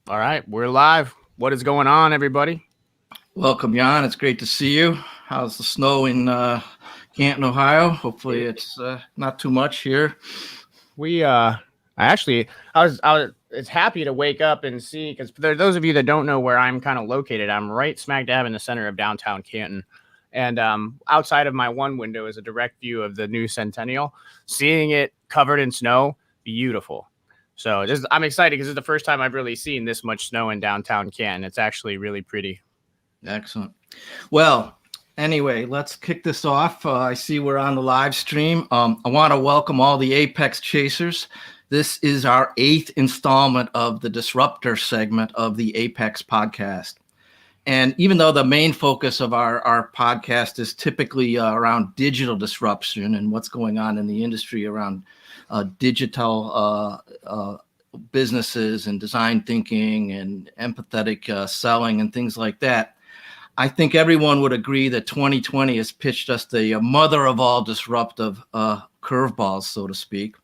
All right, we're live. What is going on, everybody? Welcome, Jan. It's great to see you. How's the snow in Canton, Ohio? Hopefully, it's not too much here. I was it's happy to wake up and see, because for those of you that don't know where I'm kind of located, I'm right smack dab in the center of downtown Canton. And outside of my one window is a direct view of the new Centennial. Seeing it covered in snow, beautiful. So I'm excited because it's the first time I've really seen this much snow in downtown Canton. It's actually really pretty. Excellent. Well, anyway, let's kick this off. I see we're on the live stream. I want to welcome all the Apex Chasers. This is our 8th installment of the Disruptor segment of the Apex podcast. And even though the main focus of our podcast is typically around digital disruption and what's going on in the industry around digital businesses and design thinking and empathetic selling and things like that, I think everyone would agree that 2020 has pitched us the mother of all disruptive curveballs, so to speak.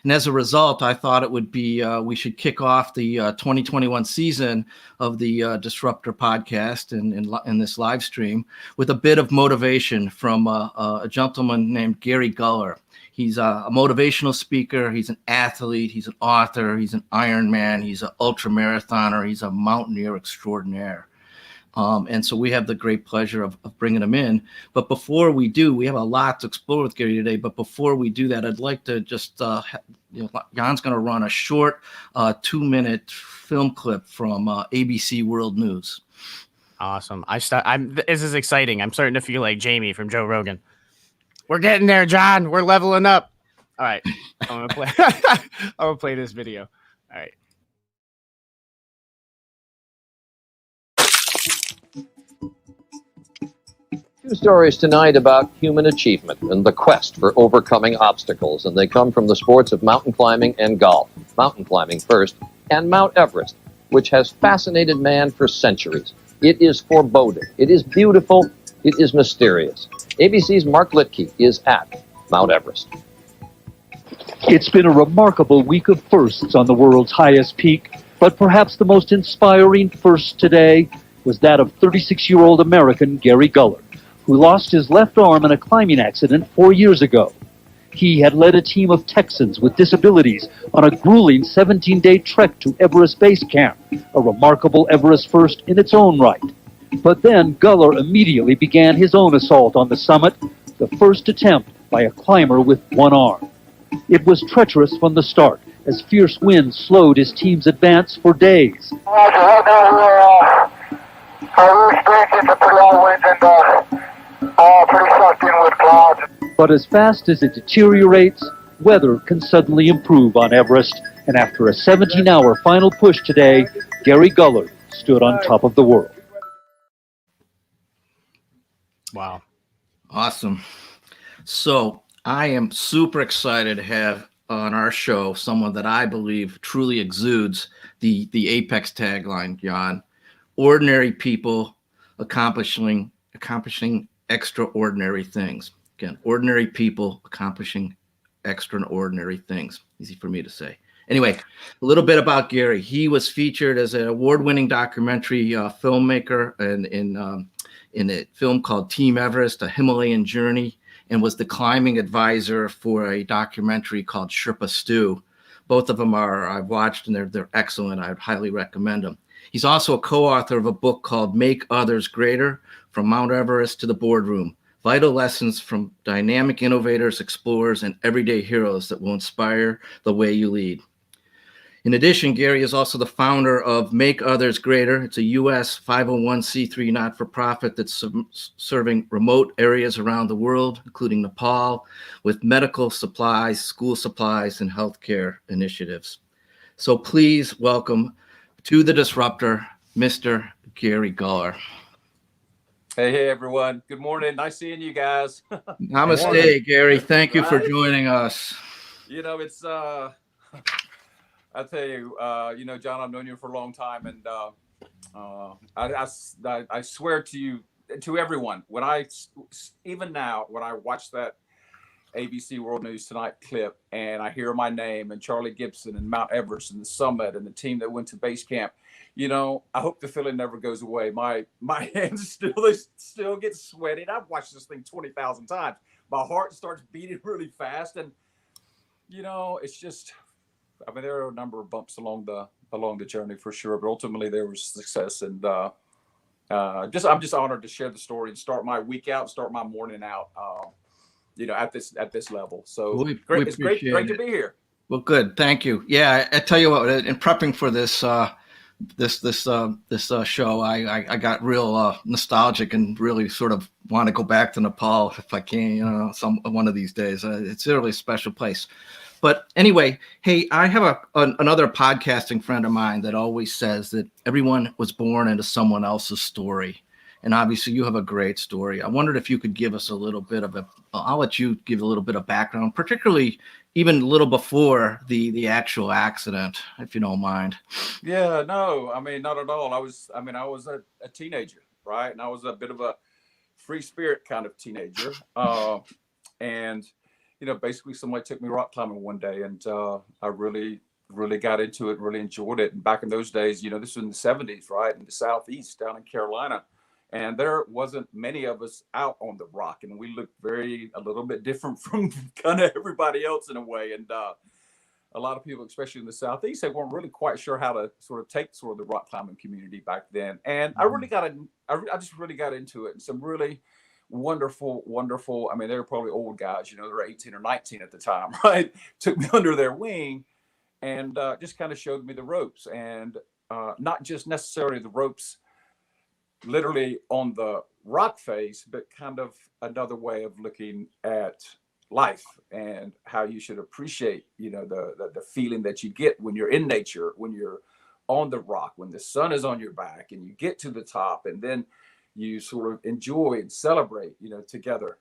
And as a result, I thought it would be we should kick off the 2021 season of the Disruptor podcast in this live stream with a bit of motivation from a gentleman named Gary Guller. He's a motivational speaker. He's an athlete. He's an author. He's an Ironman. He's an ultra marathoner. He's a mountaineer extraordinaire. And so we have the great pleasure of bringing him in. But before we do, we have a lot to explore with Gary today. But before we do that, I'd like to just, Jan's going to run a short 2-minute film clip from ABC World News. Awesome. This is exciting. I'm starting to feel like Jamie from Joe Rogan. We're getting there, John. We're leveling up. All right. I'm gonna play this video. All right. Two stories tonight about human achievement and the quest for overcoming obstacles, and they come from the sports of mountain climbing and golf. Mountain climbing first, and Mount Everest, which has fascinated man for centuries. It is foreboding, it is beautiful, it is mysterious. ABC's Mark Litke is at Mount Everest. It's been a remarkable week of firsts on the world's highest peak, but perhaps the most inspiring first today was that of 36-year-old American Gary Guller, who lost his left arm in a climbing accident 4 years ago. He had led a team of Texans with disabilities on a grueling 17-day trek to Everest Base Camp, a remarkable Everest first in its own right. But then Guller immediately began his own assault on the summit, the first attempt by a climber with one arm. It was treacherous from the start, as fierce winds slowed his team's advance for days. We're experiencing some pretty low winds and pretty sucked in with clouds. But as fast as it deteriorates, weather can suddenly improve on Everest, and after a 17-hour final push today, Gary Guller stood on top of the world. Wow. Awesome. So I am super excited to have on our show someone that I believe truly exudes the Apex tagline, Jan. Ordinary people accomplishing extraordinary things. Again, ordinary people accomplishing extraordinary things. Easy for me to say. Anyway, a little bit about Gary. He was featured as an award-winning documentary filmmaker in a film called Team Everest, A Himalayan Journey, and was the climbing advisor for a documentary called Sherpa Stew. Both of them I've watched, and they're excellent. I'd highly recommend them. He's also a co-author of a book called Make Others Greater, From Mount Everest to the Boardroom, Vital Lessons from Dynamic Innovators, Explorers, and Everyday Heroes that will inspire the way you lead. In addition, Gary is also the founder of Make Others Greater. It's a U.S. 501c3 not-for-profit that's serving remote areas around the world, including Nepal, with medical supplies, school supplies, and healthcare initiatives. So please welcome to the Disruptor, Mr. Gary Guller. Hey, everyone. Good morning. Nice seeing you guys. Namaste, Gary. Thank you for joining us. You know, it's, I tell you, John, I've known you for a long time, and I swear to you, to everyone, even now, when I watch that ABC World News Tonight clip and I hear my name and Charlie Gibson and Mount Everest and the summit and the team that went to base camp, I hope the feeling never goes away. My hands still get sweaty. I've watched this thing 20,000 times. My heart starts beating really fast, and it's just. I mean, there are a number of bumps along the journey for sure, but ultimately there was success, and I'm just honored to share the story and start my week out, start my morning out. At this level. So great. It's great to be here. Well, good. Thank you. Yeah, I tell you what, in prepping for this show, I got real nostalgic and really sort of want to go back to Nepal if I can, one of these days. It's a really special place. But anyway, hey, I have another podcasting friend of mine that always says that everyone was born into someone else's story. And obviously you have a great story. I wondered if you could give us a little bit of I'll let you give a little bit of background, particularly even a little before the actual accident, if you don't mind. Yeah, no, I mean, not at all. I was a teenager, right? And I was a bit of a free spirit kind of teenager. And, basically somebody took me rock climbing one day, and I really, really got into it, really enjoyed it. And back in those days, this was in the 70s, right? In the Southeast down in Carolina. And there wasn't many of us out on the rock, and we looked a little bit different from kind of everybody else in a way. And a lot of people, especially in the Southeast, they weren't really quite sure how to sort of take sort of the rock climbing community back then. And I just really got into it. And some really wonderful. I mean, they were probably old guys, they were 18 or 19 at the time, right? Took me under their wing and just kind of showed me the ropes, and not just necessarily the ropes literally on the rock face, but kind of another way of looking at life and how you should appreciate, the feeling that you get when you're in nature, when you're on the rock, when the sun is on your back and you get to the top, and then you sort of enjoy and celebrate, together.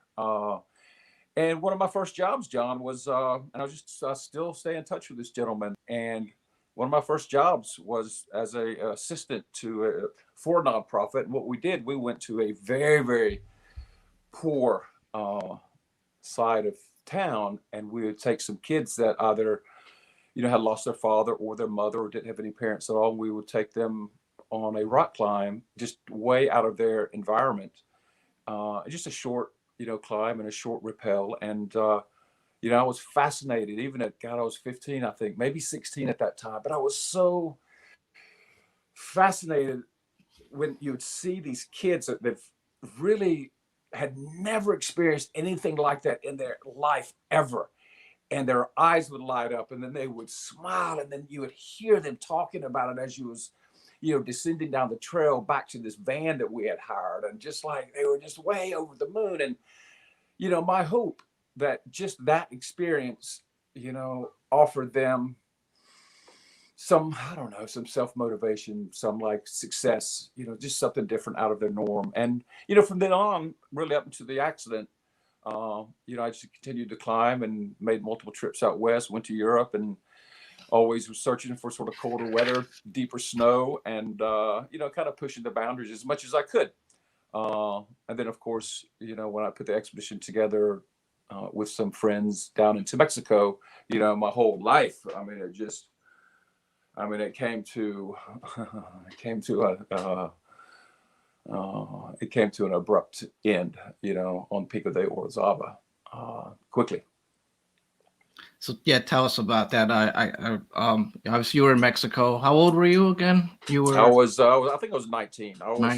And one of my first jobs, John, was, and I still stay in touch with this gentleman. And one of my first jobs was as a assistant for a nonprofit. And what we did, we went to a very, very poor side of town, and we would take some kids that either, had lost their father or their mother or didn't have any parents at all. And we would take them on a rock climb, just way out of their environment. Just a short, climb and a short rappel. And I was fascinated, even I was 15, I think, maybe 16 at that time. But I was so fascinated when you would see these kids that really had never experienced anything like that in their life ever. And their eyes would light up, and then they would smile, and then you would hear them talking about it as you was, descending down the trail back to this van that we had hired. And just like they were just way over the moon. And, my hope that just that experience, offered them some, I don't know, some self-motivation, some like success, just something different out of their norm. And, from then on, really up into the accident, I just continued to climb and made multiple trips out west, went to Europe, and always was searching for sort of colder weather, deeper snow, and, kind of pushing the boundaries as much as I could. And then, of course, when I put the expedition together with some friends down into Mexico, my whole life, it came to an abrupt end, on Pico de Orizaba, quickly. So yeah, tell us about that. Obviously you were in Mexico. How old were you again? I think I was 19. I always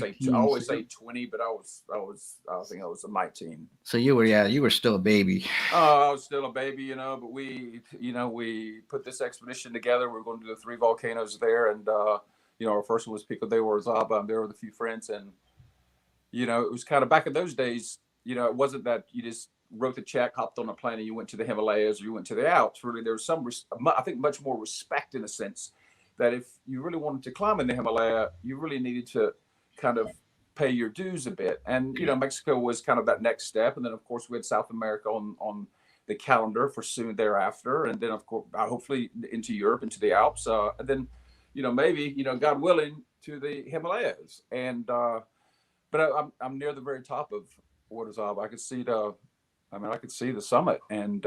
say 20, but I think I was 19. So you were still a baby. I was still a baby, but we put this expedition together. We were going to do the 3 volcanoes there. And, our first one was Pico de Orizaba. I'm there with a few friends. And, it was kind of back in those days, it wasn't that you just wrote the check, hopped on a plane, and you went to the Himalayas or you went to the Alps. Really, there was I think much more respect, in a sense that if you really wanted to climb in the Himalaya, you really needed to kind of pay your dues a bit. And, Mexico was kind of that next step. And then, of course, we had South America on the calendar for soon thereafter. And then, of course, hopefully into Europe, into the Alps. And then, maybe, God willing, to the Himalayas. And, but I'm near the very top of Orizaba. I could see the summit. And,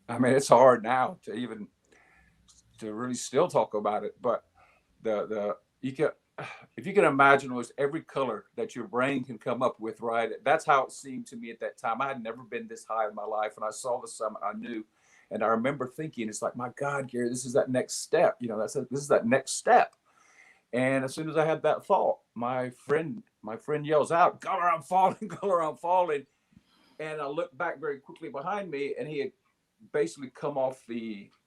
it's hard now to really still talk about it. But the you can, if you can imagine, was every color that your brain can come up with, right? That's how it seemed to me at that time. I had never been this high in my life, and I saw the summit. I knew, and I remember thinking, it's like, my God, Gary, this is that next step. You know, this is that next step. And as soon as I had that thought, my friend yells out, "Guller, I'm falling! Guller, I'm falling!" And I looked back very quickly behind me, and he had basically come off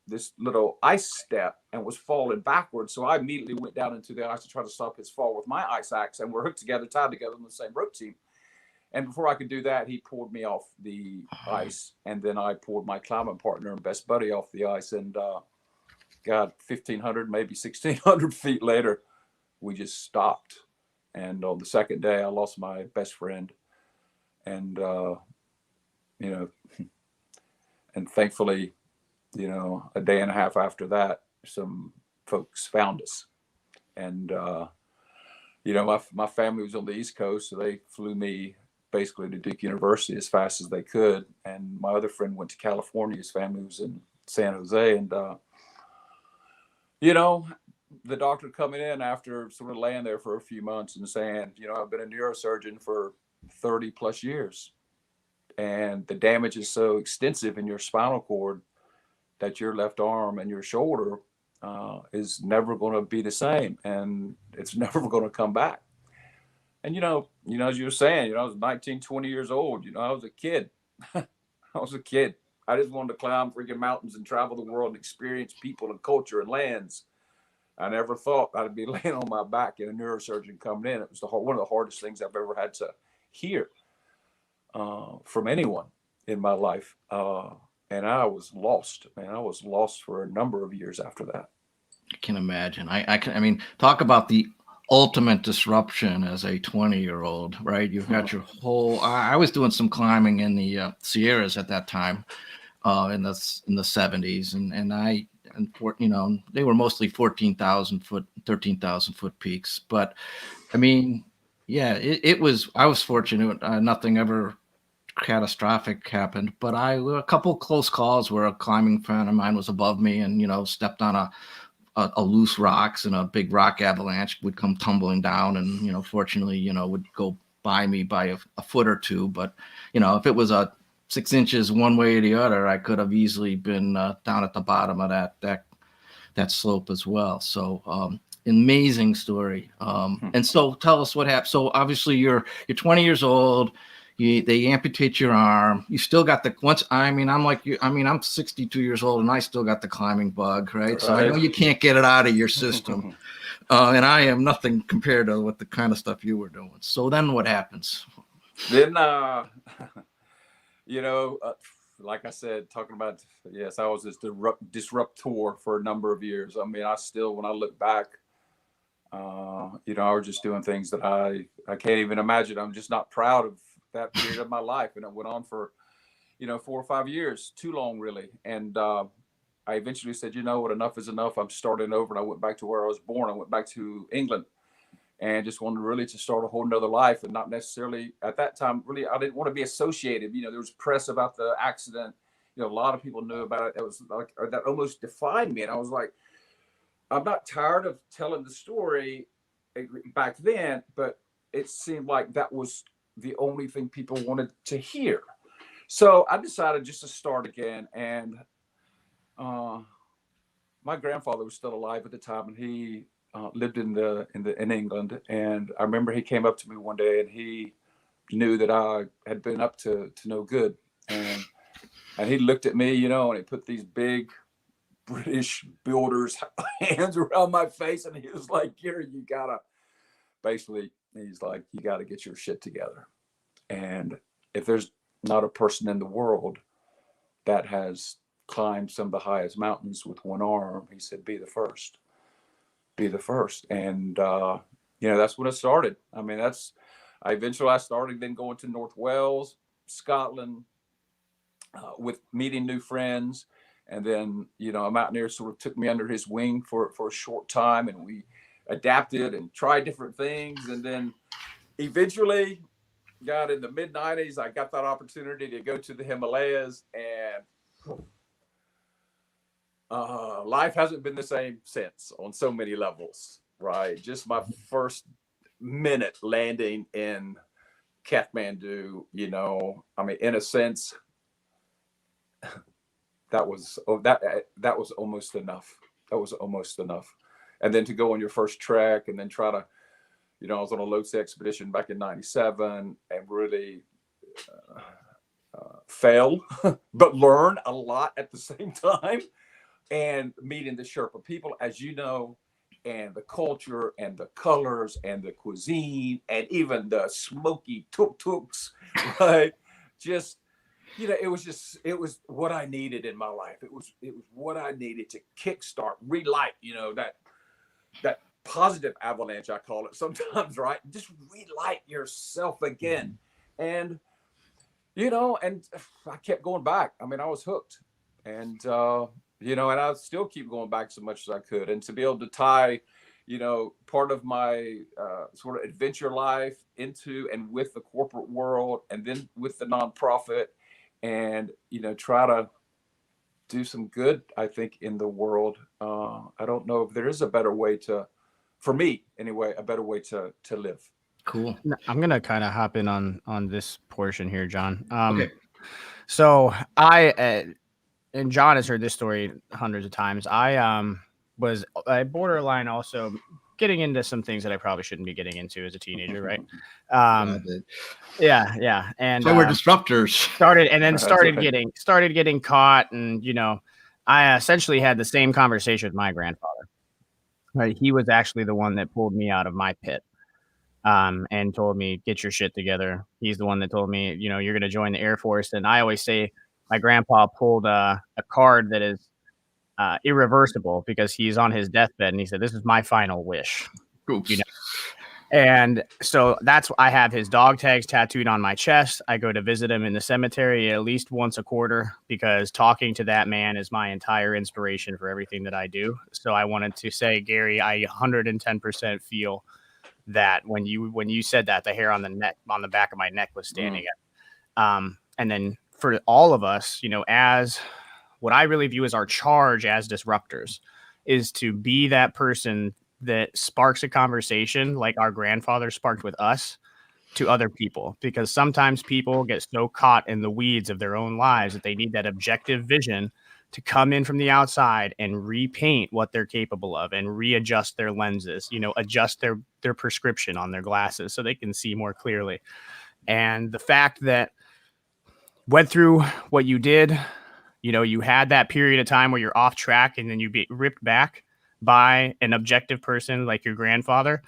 this little ice step and was falling backwards. So I immediately went down into the ice to try to stop his fall with my ice axe, and we're hooked together, tied together on the same rope team. And before I could do that, he pulled me off the ice, and then I pulled my climbing partner and best buddy off the ice. And God, 1,500, maybe 1,600 feet later, we just stopped. And on the second day, I lost my best friend. And, you know, and thankfully, you know, a day and a half after that, some folks found us. And, you know, my family was on the East Coast, so they flew me basically to Duke University as fast as they could. And my other friend went to California. His family was in San Jose. And, you know, the doctor coming in after sort of laying there for a few months and saying, you know, I've been a neurosurgeon for 30 plus years, and the damage is so extensive in your spinal cord that your left arm and your shoulder is never going to be the same, and it's never going to come back. And, you know, as you were saying, you know, I was 19, 20 years old. You know, I was a kid. I was a kid. I just wanted to climb freaking mountains and travel the world and experience people and culture and lands. I never thought I'd be laying on my back and a neurosurgeon coming in. It was one of the hardest things I've ever had to hear from anyone in my life. And I was lost, man. I was lost for a number of years after that. I can imagine. I mean, talk about the ultimate disruption as a 20-year-old, right? You've got your whole, I was doing some climbing in the Sierras at that time, in the 70s. And you know, they were mostly 14,000 foot, 13,000 foot peaks. But I mean, yeah, I was fortunate. Nothing ever catastrophic happened, but a couple close calls where a climbing friend of mine was above me and, you know, stepped on a loose rocks, and a big rock avalanche would come tumbling down, and, you know, fortunately, you know, would go by me by a foot or two. But, you know, if it was a 6 inches one way or the other, I could have easily been down at the bottom of that slope as well. So amazing story. And so tell us what happened. So obviously you're 20 years old. They amputate your arm. You still got I'm 62 years old and I still got the climbing bug, right? So I know you can't get it out of your system. And I am nothing compared to what the kind of stuff you were doing. So then what happens? Then, you know, like I said, talking about, yes, I was this disruptor for a number of years. I mean, when I look back, you know, I was just doing things that I can't even imagine. I'm just not proud of that period of my life. And it went on for, you know, 4 or 5 years, too long, really. And I eventually said, you know what, enough is enough. I'm starting over. And I went back to where I was born. I went back to England and just wanted really to start a whole nother life, and not necessarily at that time, really, I didn't want to be associated. You know, there was press about the accident. You know, a lot of people knew about it. It was like, that almost defined me. And I was like, I'm not tired of telling the story back then, but it seemed like that was the only thing people wanted to hear. So I decided just to start again. And my grandfather was still alive at the time, and he lived in England. And I remember he came up to me one day, and he knew that I had been up to no good. And he looked at me, you know, and he put these big British builders' hands around my face, and he was like, Gary, you gotta get your shit together. And if there's not a person in the world that has climbed some of the highest mountains with one arm, he said, be the first. And you know, that's when it started. I mean, I started then going to North Wales, Scotland, with meeting new friends. And then, you know, a mountaineer sort of took me under his wing for a short time, and we adapted and tried different things. And then eventually, got in the mid-90s, I got that opportunity to go to the Himalayas, and life hasn't been the same since on so many levels. right? Just my first minute landing in Kathmandu, you know, I mean, in a sense, that was almost enough. That was almost enough. And then to go on your first trek and then try to, you know, I was on a Lhotse expedition back in '97 and really fail, but learn a lot at the same time. And meeting the Sherpa people, as you know, and the culture and the colors and the cuisine and even the smoky tuk-tuks, right? Just, you know, it was what I needed in my life. It was what I needed to kickstart, relight, you know, that positive avalanche, I call it sometimes, right? Just relight yourself again. And, you know, and I kept going back. I mean, I was hooked. And, you know, and I still keep going back so much as I could. And to be able to tie, you know, part of my sort of adventure life into and with the corporate world and then with the nonprofit and, you know, try to do some good, I think, in the world. I don't know if there is a better way to, for me anyway, a better way to live. Cool. I'm gonna kind of hop in on this portion here, John. Okay. So and John has heard this story hundreds of times. I was a borderline also getting into some things that I probably shouldn't be getting into as a teenager, right? Yeah. And So we're disruptors. started getting caught, and you know, I essentially had the same conversation with my grandfather. Right, he was actually the one that pulled me out of my pit, and told me, "Get your shit together." He's the one that told me, you know, you're going to join the Air Force. And I always say my grandpa pulled a card that is irreversible because he's on his deathbed, and he said, "This is my final wish." Oops. You know? And so I have his dog tags tattooed on my chest. I go to visit him in the cemetery at least once a quarter because talking to that man is my entire inspiration for everything that I do. So I wanted to say, Gary, I 110% feel that when you said that, the hair on the back of my neck was standing up. And then for all of us, you know, as what I really view as our charge as disruptors is to be that person that sparks a conversation like our grandfather sparked with us to other people, because sometimes people get so caught in the weeds of their own lives that they need that objective vision to come in from the outside and repaint what they're capable of and readjust their lenses, you know, adjust their prescription on their glasses so they can see more clearly. And the fact that went through what you did, you know, you had that period of time where you're off track and then you get ripped back by an objective person like your grandfather.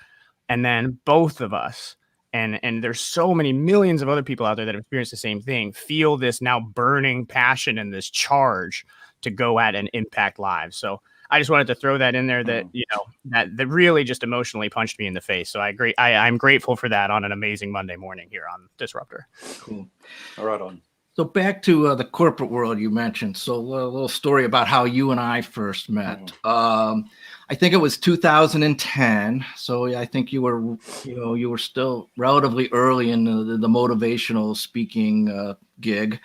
And then both of us, and there's so many millions of other people out there that have experienced the same thing, feel this now burning passion and this charge to go at and impact lives. So I just wanted to throw that in there that, you know, that really just emotionally punched me in the face. So I'm grateful for that on an amazing Monday morning here on Disruptor. Cool. All right on. So back to the corporate world you mentioned. So a little story about how you and I first met. I think it was 2010. So I think you were still relatively early in the motivational speaking gig.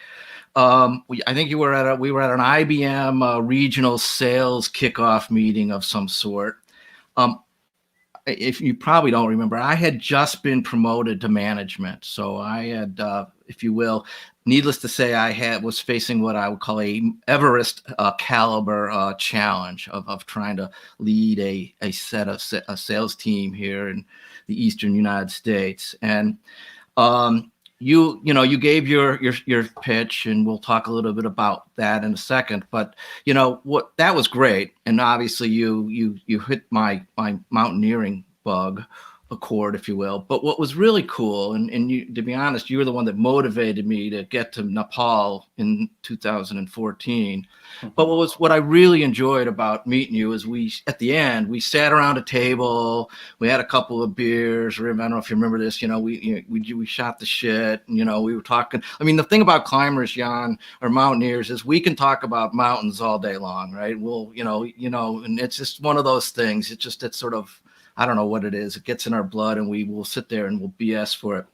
I think we were at an IBM regional sales kickoff meeting of some sort. If you probably don't remember, I had just been promoted to management. So I had, if you will, needless to say, was facing what I would call a Everest caliber challenge of trying to lead a sales team here in the Eastern United States. And you gave your pitch, and we'll talk a little bit about that in a second. But you know what, that was great, and obviously you hit my mountaineering bug, a chord, if you will. But what was really cool, and you, to be honest, you were the one that motivated me to get to Nepal in 2014. But what I really enjoyed about meeting you is at the end, we sat around a table, we had a couple of beers. I don't know if you remember this, you know, we shot the shit, and, you know, we were talking. I mean, the thing about climbers, Jan, or mountaineers, is we can talk about mountains all day long, right? We'll, you know, and it's just one of those things. It's sort of, I don't know what it is. It gets in our blood, and we will sit there and we'll BS for it.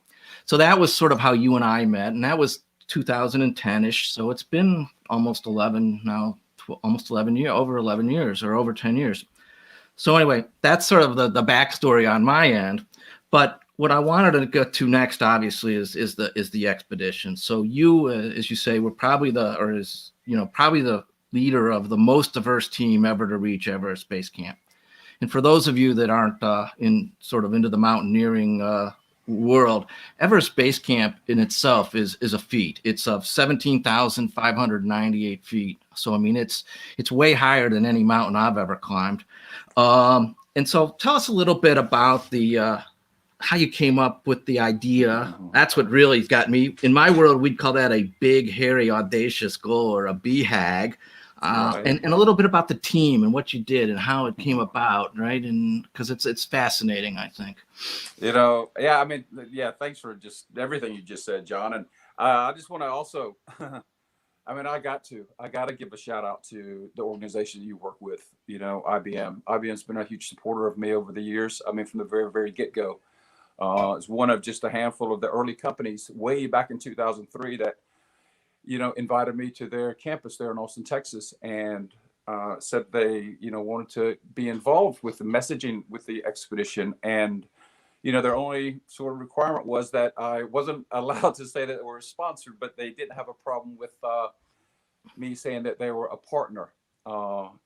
So that was sort of how you and I met, and that was 2010-ish. So it's been almost 11 now, over 11 years or over 10 years. So anyway, that's sort of the backstory on my end. But what I wanted to get to next, obviously, is the expedition. So you, as you say, were probably probably the leader of the most diverse team ever to reach Everest Base Camp. And for those of you that aren't into the mountaineering world, Everest Base Camp in itself is a feat. It's of 17,598 feet. So I mean, it's way higher than any mountain I've ever climbed. And so tell us a little bit about the how you came up with the idea. That's what really got me. In my world, we'd call that a big, hairy, audacious goal, or a BHAG. Right. And a little bit about the team and what you did and how it came about, right? And because it's fascinating, I think. Yeah, I mean, yeah, thanks for just everything you just said, John. And I just want to also, I mean, I got to give a shout out to the organization you work with, IBM. IBM's been a huge supporter of me over the years. I mean, from the very, very get-go. It's one of just a handful of the early companies way back in 2003 that, invited me to their campus there in Austin, Texas, and said they, wanted to be involved with the messaging with the expedition. And, their only sort of requirement was that I wasn't allowed to say that they were sponsored, but they didn't have a problem with me saying that they were a partner.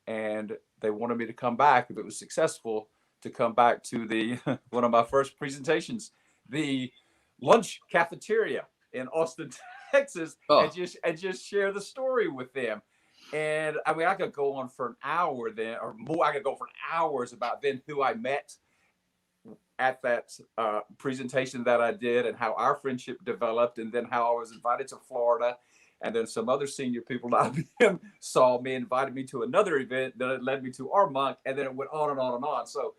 And they wanted me to come back if it was successful, to come back to the one of my first presentations, the lunch cafeteria in Austin, Texas, and just share the story with them. And I mean, I could go on for an hour then, or more. I could go for hours about then who I met at that presentation that I did, and how our friendship developed, and then how I was invited to Florida. And then some other senior people at IBM saw me, invited me to another event that led me to Armonk, and then it went on and on and on. So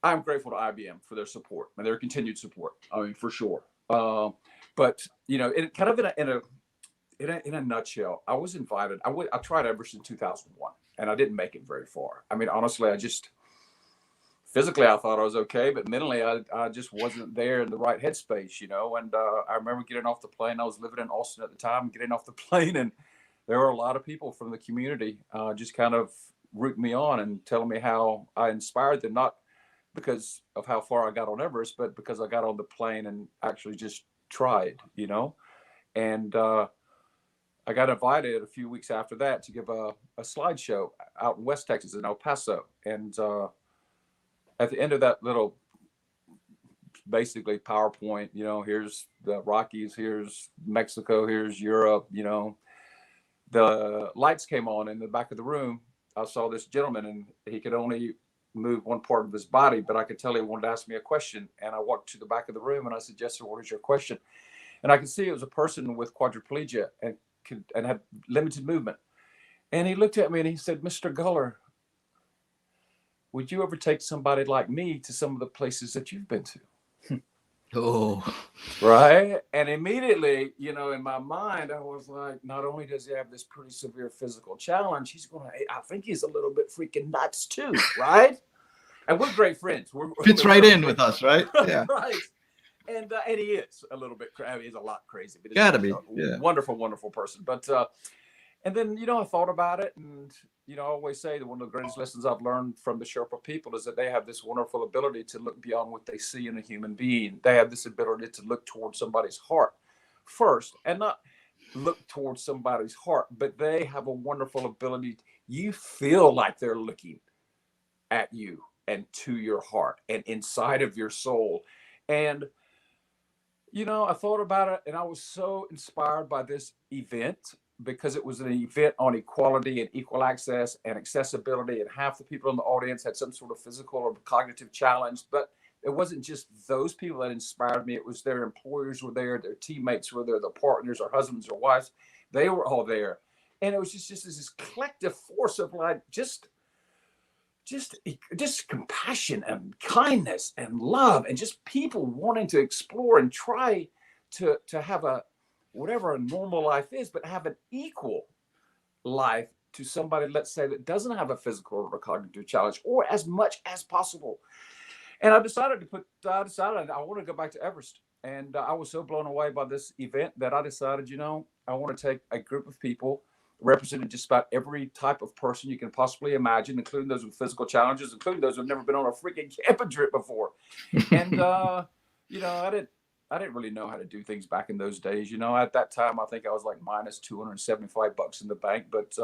I'm grateful to IBM for their support and their continued support. I mean, for sure. But it kind of in a nutshell, I was invited. I tried Everest in 2001, and I didn't make it very far. I mean, honestly, physically I thought I was okay, but mentally I just wasn't there in the right headspace, And I remember getting off the plane. I was living in Austin at the time, getting off the plane, and there were a lot of people from the community just kind of rooting me on and telling me how I inspired them, not because of how far I got on Everest, but because I got on the plane and actually just tried, And I got invited a few weeks after that to give a slideshow out in West Texas, in El Paso. And at the end of that little, basically PowerPoint, here's the Rockies, here's Mexico, here's Europe, the lights came on in the back of the room. I saw this gentleman, and he could only move one part of his body, but I could tell he wanted to ask me a question. And I walked to the back of the room and I said, "Yes, sir, what is your question?" And I could see it was a person with quadriplegia and had limited movement. And he looked at me and he said, "Mr. Guller, would you ever take somebody like me to some of the places that you've been to?" Oh, right. And immediately, in my mind, I was like, not only does he have this pretty severe physical challenge, I think he's a little bit freaking nuts too. Right. And we're great friends. Fits right in with us, right? Yeah. Right. And he is a little bit, he's a lot crazy. But gotta be. Yeah. Wonderful, wonderful person. But, and then, I thought about it, and, I always say that one of the greatest lessons I've learned from the Sherpa people is that they have this wonderful ability to look beyond what they see in a human being. They have this ability to look towards somebody's heart first, and not look towards somebody's heart, but they have a wonderful ability. You feel like they're looking at you and to your heart and inside of your soul. And, I thought about it, and I was so inspired by this event, because it was an event on equality and equal access and accessibility, and half the people in the audience had some sort of physical or cognitive challenge. But it wasn't just those people that inspired me. It was their employers were there, their teammates were there, their partners or husbands or wives. They were all there. And it was just this collective force of like just compassion and kindness and love, and just people wanting to explore and try to have whatever a normal life is, but have an equal life to somebody, let's say, that doesn't have a physical or a cognitive challenge, or as much as possible. And I decided I want to go back to Everest. And I was so blown away by this event that I decided, I want to take a group of people represented just about every type of person you can possibly imagine, including those with physical challenges, including those who've never been on a freaking camping trip before. And, you know, I didn't really know how to do things back in those days. You know, at that time, I think I was like minus $275 in the bank, but,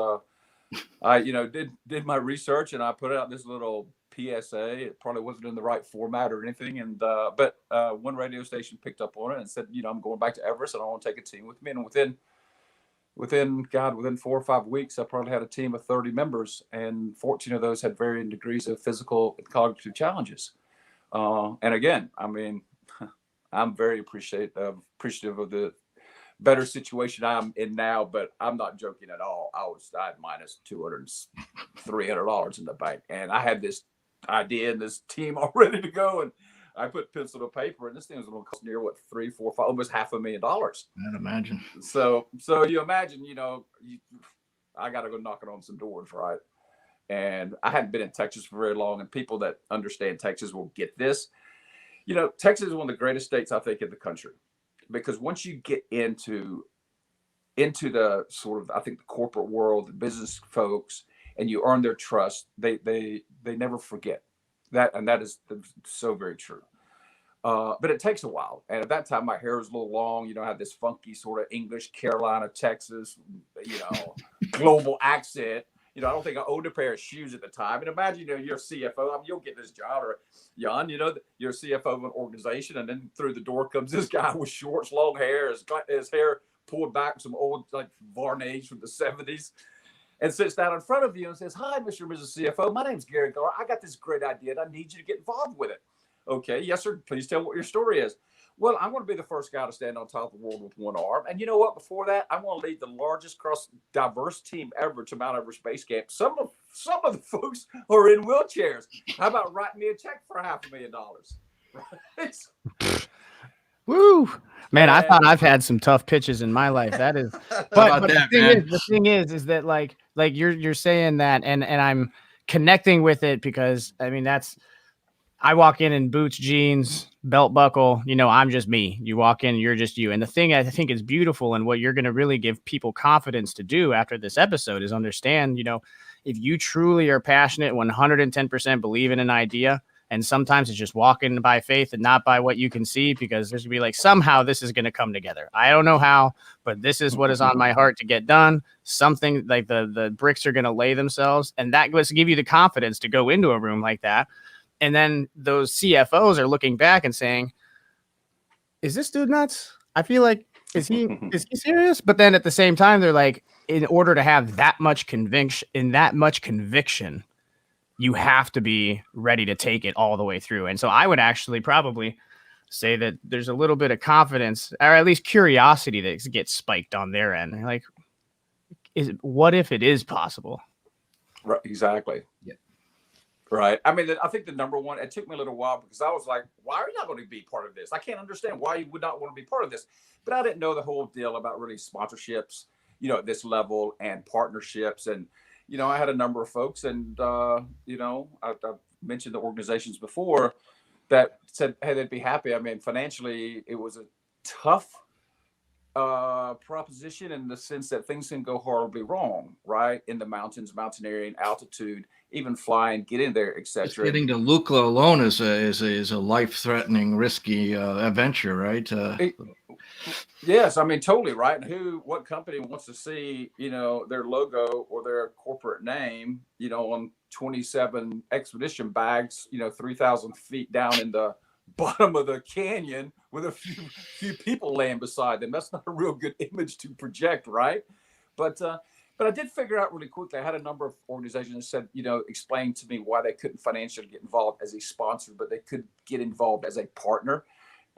I, you know, did my research, and I put out this little PSA. It probably wasn't in the right format or anything. And, but one radio station picked up on it and said, you know, I'm going back to Everest and I want to take a team with me. And within 4 or 5 weeks, I probably had a team of 30 members, and 14 of those had varying degrees of physical and cognitive challenges. And again, I mean, I'm very appreciative of the better situation I'm in now, but I'm not joking at all. I had minus $300 in the bank, and I had this idea and this team all ready to go, and I put pencil to paper, and this thing was going to cost near what, 3, 4, 5, almost $500,000. I'd imagine. So you imagine, you know, I got to go knocking on some doors, right? And I hadn't been in Texas for very long, and people that understand Texas will get this. You know, Texas is one of the greatest states, I think, in the country, because once you get into the sort of, I think, the corporate world, the business folks, and you earn their trust, they never forget that. And that is so very true. But it takes a while. And at that time, my hair was a little long. You know, I had this funky sort of English, Carolina, Texas, you know, global accent. You know, I don't think I owned a pair of shoes at the time. And imagine, you know, you're a CFO. I mean, you'll get this job, or Jan, you know, you're a CFO of an organization, and then through the door comes this guy with shorts, long hair, his hair pulled back, some old like varnish from the 70s, and sits down in front of you and says, "Hi, Mr. and Mrs. CFO. My name's Gary Guller. I got this great idea, and I need you to get involved with it." Okay, yes, sir. Please tell what your story is. Well, I'm going to be the first guy to stand on top of the world with one arm. And you know what? Before that, I'm going to lead the largest diverse team ever to Mount Everest Base Camp. Some of the folks are in wheelchairs. How about writing me a check for $500,000? Right? Woo, man! I thought I've had some tough pitches in my life. That is, but the thing is that like you're saying that, and I'm connecting with it, because I mean, I walk in boots, jeans, belt buckle, you know, I'm just me. You walk in, you're just you. And the thing I think is beautiful, and what you're going to really give people confidence to do after this episode, is understand, you know, if you truly are passionate, 110% believe in an idea, and sometimes it's just walking by faith and not by what you can see, because there's going to be like, somehow this is going to come together. I don't know how, but this is what is on my heart to get done. Something like the bricks are going to lay themselves. And that was to give you the confidence to go into a room like that. And then those CFOs are looking back and saying, "Is this dude nuts? I feel like, is he serious?" But then at the same time, they're like, in order to have that much conviction, you have to be ready to take it all the way through. And so I would actually probably say that there's a little bit of confidence, or at least curiosity, that gets spiked on their end. Like, what if it is possible? Right. Exactly. Yeah. Right. I mean, I think the number one, it took me a little while, because I was like, why are you not going to be part of this? I can't understand why you would not want to be part of this. But I didn't know the whole deal about really sponsorships, you know, at this level, and partnerships. And, you know, I had a number of folks, and, you know, I've mentioned the organizations before that said, hey, they'd be happy. I mean, financially, it was a tough proposition, in the sense that things can go horribly wrong, right? In the mountains, mountaineering, altitude, even flying, getting there, etc. Getting to Lukla alone is a life-threatening, risky adventure, right? Yes, I mean, totally, right. And what company wants to see, you know, their logo or their corporate name, you know, on 27 expedition bags, you know, 3,000 feet down in the bottom of the canyon with a few people laying beside them? That's not a real good image to project, right? But I did figure out really quickly, I had a number of organizations that said, you know, explain to me why they couldn't financially get involved as a sponsor, but they could get involved as a partner.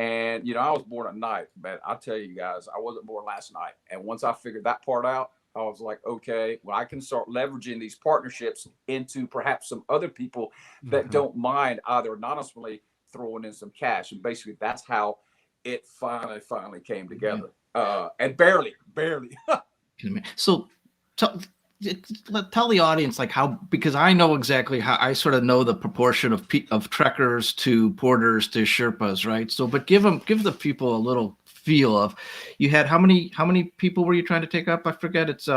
And, you know, I was born at night, but I'll tell you guys, I wasn't born last night. And once I figured that part out, I was like, okay, well, I can start leveraging these partnerships into perhaps some other people that don't mind either anonymously throwing in some cash. And basically that's how it finally came together. And barely. So tell the audience, like, how, because I know exactly how, I sort of know the proportion of trekkers to porters to Sherpas, right? So, but give the people a little feel of, you had how many people were you trying to take up? I forget. It's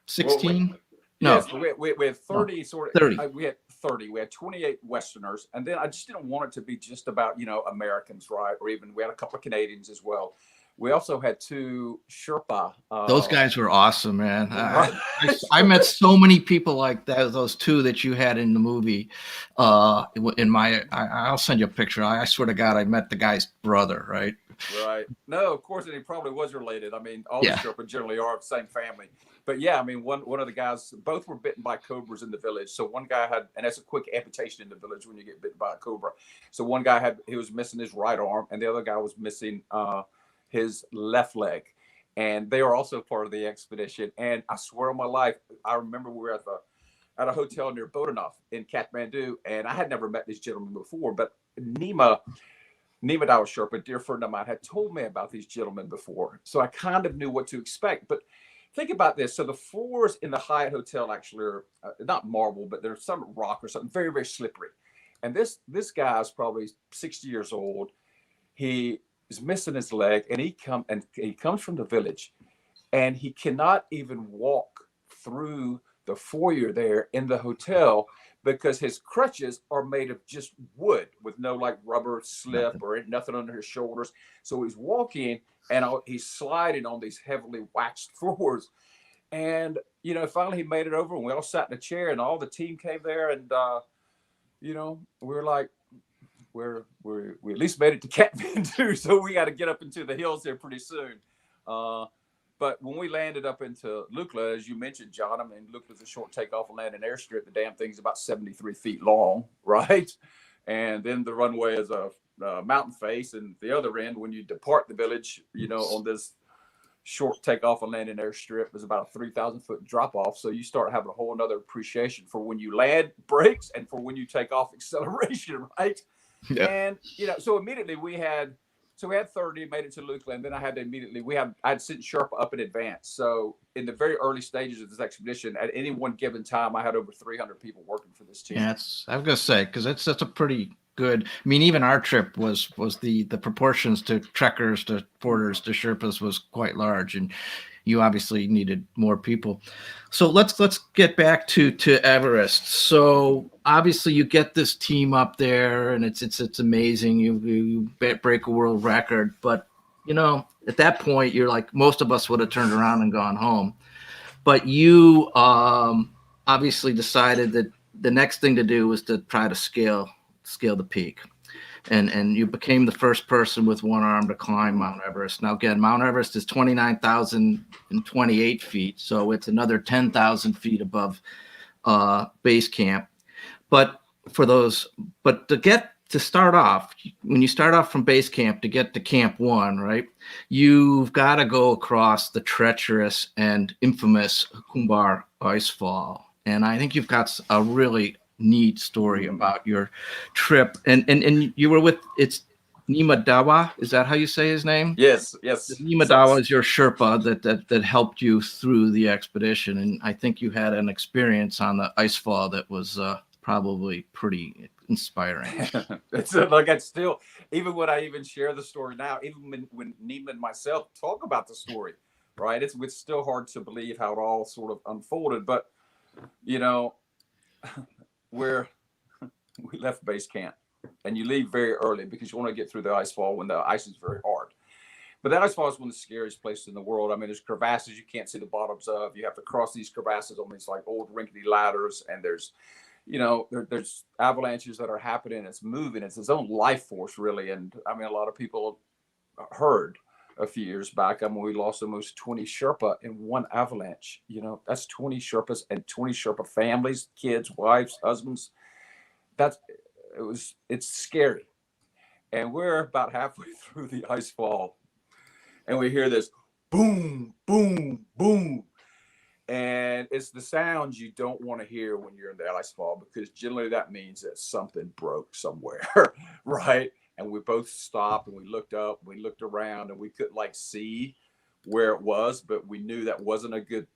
16? No, Yes, we had 30 sort of. 30. We had 30. We had 28 Westerners, and then I just didn't want it to be just about Americans, right? Or even we had a couple of Canadians as well. We also had 2 Sherpa. Those guys were awesome, man. Right. I met so many people like that. Those 2 that you had in the movie. I'll send you a picture. I swear to God, I met the guy's brother. Right. Right. No, of course, and he probably was related. I mean, all the Sherpa generally are of the same family. But yeah, I mean, one of the guys, both were bitten by cobras in the village. So one guy had, and that's a quick amputation in the village when you get bitten by a cobra. So one guy he was missing his right arm, and the other guy was missing his left leg. And they are also part of the expedition. And I swear on my life, I remember we were at a hotel near Bodanov in Kathmandu, and I had never met these gentlemen before, but Nima Dawa Sherpa, a dear friend of mine, had told me about these gentlemen before. So I kind of knew what to expect. But think about this. So the floors in the Hyatt Hotel actually are not marble, but there's some rock or something very, very slippery. And this guy is probably 60 years old. He is missing his leg, and he comes from the village, and he cannot even walk through the foyer there in the hotel because his crutches are made of just wood with no like rubber slip or nothing under his shoulders. So he's walking and he's sliding on these heavily waxed floors. And, finally he made it over, and we all sat in a chair, and all the team came there, and, we were like, we at least made it to Kathmandu, so we got to get up into the hills here pretty soon. But when we landed up into Lukla, as you mentioned, John, I mean, Lukla's a short takeoff and landing airstrip. The damn thing's about 73 feet long, right? And then the runway is a mountain face, and the other end, when you depart the village, on this short takeoff and landing airstrip, is about a 3,000 foot drop off. So you start having a whole another appreciation for when you land brakes and for when you take off acceleration, right? Yeah. And so immediately we had 30, made it to Lukla, and then I had sent Sherpa up in advance. So in the very early stages of this expedition, at any one given time, I had over 300 people working for this team. Yeah, I was gonna say, because that's a pretty good. I mean, even our trip was the proportions to trekkers, to porters, to Sherpas was quite large, and you obviously needed more people. So let's get back to Everest. So obviously you get this team up there, and it's amazing. You break a world record, but at that point you're like, most of us would have turned around and gone home. But you obviously decided that the next thing to do was to try to scale the peak. And you became the first person with one arm to climb Mount Everest. Now, again, Mount Everest is 29,028 feet, so it's another 10,000 feet above base camp. But to start off, when you start off from base camp to get to Camp 1, right, you've got to go across the treacherous and infamous Kumbar Icefall. And I think you've got a really neat story about your trip, and you were with, it's Nima Dawa, is that how you say his name? Yes. Nima Dawa is your Sherpa that helped you through the expedition, and I think you had an experience on the Icefall that was probably pretty inspiring. It's like, it's still, even when I even share the story now, even when Nima and myself talk about the story, right, it's still hard to believe how it all sort of unfolded. But where we left base camp, and you leave very early because you want to get through the ice fall when the ice is very hard. But that ice fall is one of the scariest places in the world. I mean, there's crevasses you can't see the bottoms of. You have to cross these crevasses on these like old rickety ladders, and there's there's avalanches that are happening. It's moving. It's its own life force, really. And I mean, a lot of people heard a few years back, when we lost almost 20 Sherpa in one avalanche. That's 20 Sherpas and 20 Sherpa families, kids, wives, husbands. It's scary. And we're about halfway through the ice fall, and we hear this boom, boom, boom. And it's the sounds you don't want to hear when you're in the ice fall, because generally that means that something broke somewhere, right? And we both stopped, and we looked up, we looked around, and we couldn't see where it was, but we knew that wasn't a good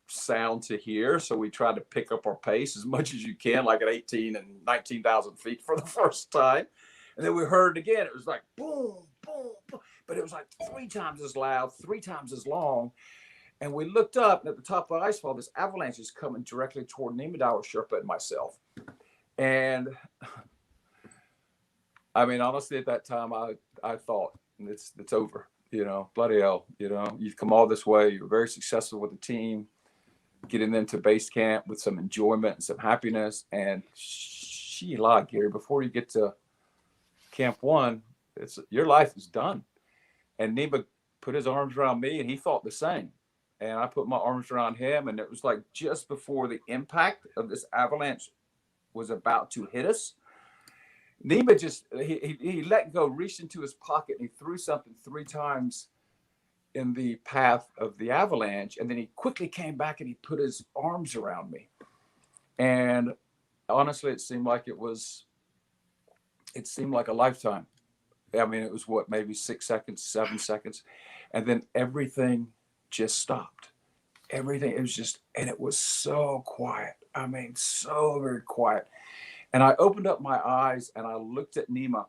sound to hear. So we tried to pick up our pace as much as you can, like at 18 and 19,000 feet for the first time. And then we heard it again. It was like boom, boom, boom, but it was like 3 times as loud, 3 times as long. And we looked up, and at the top of the ice fall, this avalanche is coming directly toward Nimadauer Sherpa and myself. And I mean, honestly, at that time, I thought it's over. You know, bloody hell. You know, you've come all this way. You're very successful with the team, getting them to base camp with some enjoyment and some happiness. And Sheila, Gary, before you get to Camp 1, your life is done. And Nima put his arms around me, and he thought the same. And I put my arms around him, and it was like just before the impact of this avalanche was about to hit us. Nima just, he let go, reached into his pocket, and he threw something 3 times in the path of the avalanche. And then he quickly came back and he put his arms around me. And honestly, it seemed like a lifetime. I mean, it was what, maybe 6 seconds, 7 seconds. And then everything just stopped. Everything, it was just, and it was so quiet. I mean, so very quiet. And I opened up my eyes and I looked at Nima,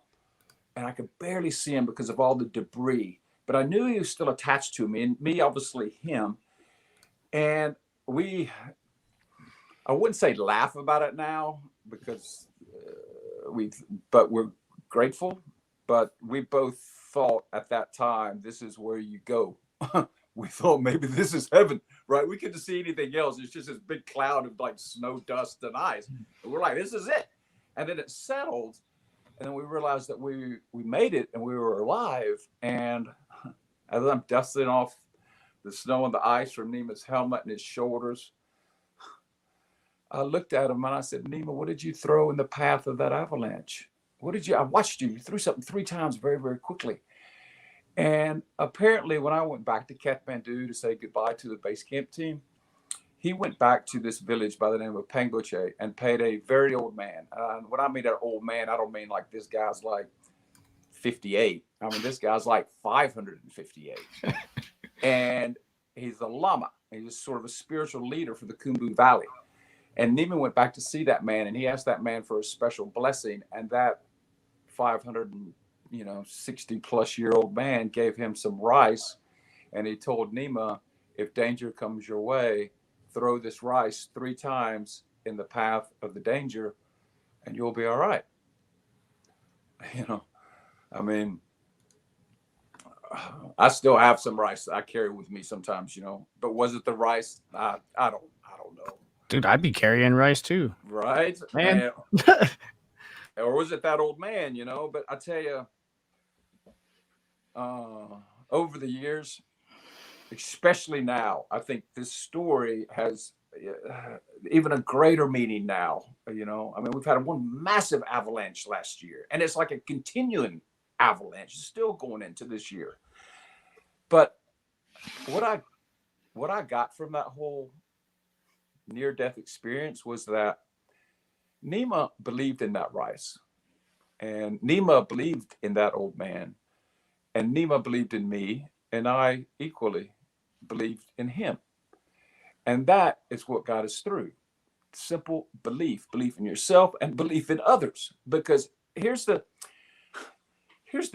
and I could barely see him because of all the debris, but I knew he was still attached to me, and me, obviously him. And I wouldn't say laugh about it now because but we're grateful, but we both thought at that time, this is where you go. We thought maybe this is heaven, right? We couldn't see anything else. It's just this big cloud of like snow, dust, and ice. And we're like, this is it. And then it settled. And then we realized that we made it and we were alive. And as I'm dusting off the snow and the ice from Nima's helmet and his shoulders, I looked at him and I said, Nima, what did you throw in the path of that avalanche? I watched you. You threw something 3 times very, very quickly. And apparently when I went back to Kathmandu to say goodbye to the base camp team, he went back to this village by the name of Pangboche and paid a very old man. When I mean an old man, I don't mean like this guy's like 58. I mean, this guy's like 558. And he's a lama. He's sort of a spiritual leader for the Khumbu Valley. And Nima went back to see that man, and he asked that man for a special blessing. And that 60-plus-year-old man gave him some rice, and he told Nima, if danger comes your way, throw this rice 3 times in the path of the danger, and you'll be all right. You know, I mean, I still have some rice that I carry with me sometimes, you know, but was it the rice? I don't know. Dude, I'd be carrying rice too. Right, man. Or was it that old man, you know? But I tell you, over the years, especially now, I think this story has even a greater meaning now. You know, I mean, we've had one massive avalanche last year, and it's like a continuing avalanche still going into this year. But what I got from that whole near-death experience was that Nima believed in that rice, and Nima believed in that old man, and Nima believed in me, and I equally believed in him. And that is what got us through. Simple belief in yourself and belief in others. Because here's the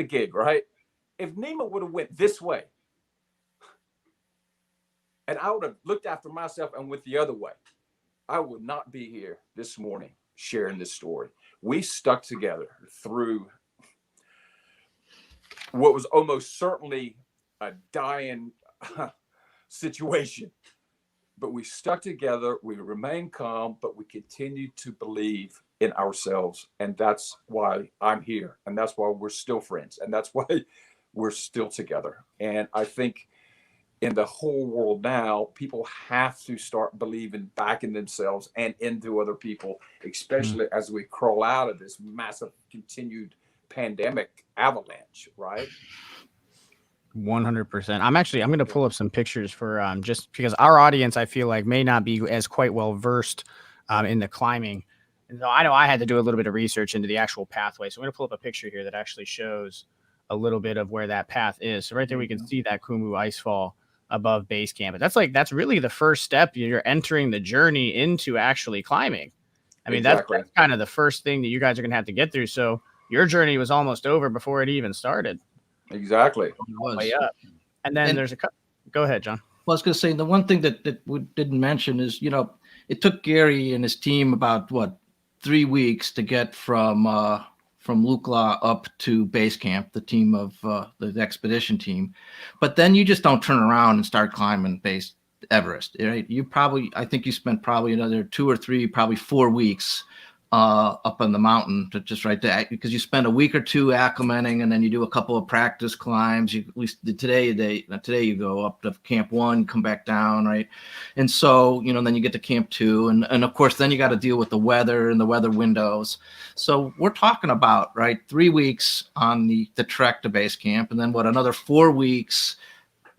gig, right? If Nima would have went this way, and I would have looked after myself and went the other way, I would not be here this morning sharing this story. We stuck together through what was almost certainly a dying situation. But we stuck together, we remained calm, but we continued to believe in ourselves. And that's why I'm here. And that's why we're still friends. And that's why we're still together. And I think in the whole world now, people have to start believing back in themselves and into other people, especially as we crawl out of this massive continued pandemic avalanche, right? 100%. I'm going to pull up some pictures for just because our audience, I feel like, may not be as quite well versed in the climbing. And so I know I had to do a little bit of research into the actual pathway. So I'm going to pull up a picture here that actually shows a little bit of where that path is. So right there, we can see that Khumbu icefall above base camp. But that's really the first step. You're entering the journey into actually climbing. I mean, exactly. That's kind of the first thing that you guys are going to have to get through. So your journey was almost over before it even started. Exactly. Way up. And then there's go ahead, John. Well, I was going to say the one thing that we didn't mention is, it took Gary and his team about 3 weeks to get from Lukla up to base camp, the team of the expedition team. But then you just don't turn around and start climbing base Everest, right? I think you spent probably another 2 or 3, probably 4 weeks up on the mountain to just right there, because you spend a week or two acclimating, and then you do a couple of practice climbs. At least today you go up to camp 1, come back down, right? And so, then you get to camp 2, and of course, then you got to deal with the weather and the weather windows. So we're talking about, right, 3 weeks on the trek to base camp, and then another 4 weeks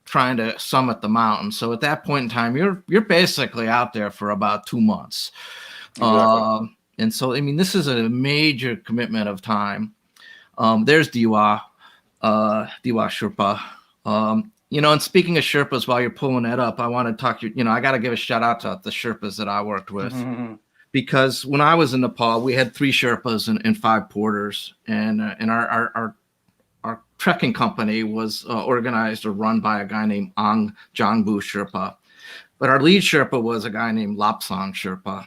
trying to summit the mountain. So at that point in time, you're basically out there for about 2 months. Exactly. And so, this is a major commitment of time. There's Diwa Sherpa. And speaking of Sherpas, while you're pulling that up, I want to talk to you. I got to give a shout out to the Sherpas that I worked with, because when I was in Nepal, we had 3 Sherpas and 5 porters, and our trekking company was organized or run by a guy named Ang Jangbu Sherpa, but our lead Sherpa was a guy named Lapsang Sherpa.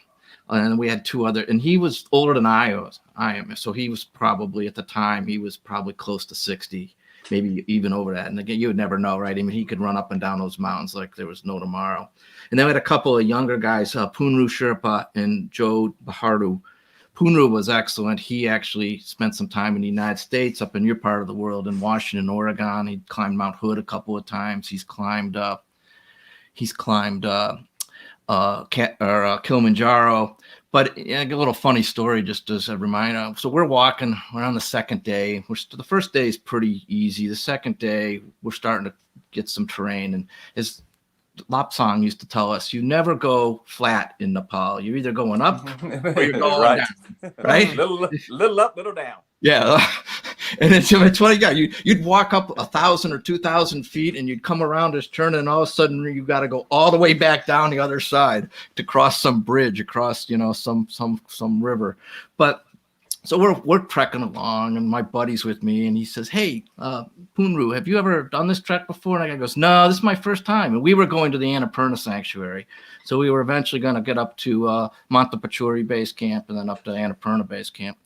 And we had 2 other, and he was older than I am. So he was probably, at the time, he was probably close to 60, maybe even over that. And again, you would never know, right? He could run up and down those mountains like there was no tomorrow. And then we had a couple of younger guys, Punru Sherpa and Joe Baharu. Punru was excellent. He actually spent some time in the United States, up in your part of the world, in Washington, Oregon. He climbed Mount Hood a couple of times. He's climbed Kilimanjaro. But a little funny story, just as a reminder. So we're on the second day. The first day is pretty easy. The second day, we're starting to get some terrain. And as Lapsang used to tell us, you never go flat in Nepal. You're either going up or you're going down. Right? little up, little down. Yeah. And it's what you got. You'd walk up 1,000 or 2,000 feet, and you'd come around this turn, and all of a sudden you got to go all the way back down the other side to cross some bridge, across some river. But so we're trekking along, and my buddy's with me, and he says, "Hey, Punru, have you ever done this trek before?" And I goes, "No, this is my first time." And we were going to the Annapurna Sanctuary, so we were eventually going to get up to Montepachuri Base Camp, and then up to Annapurna Base Camp.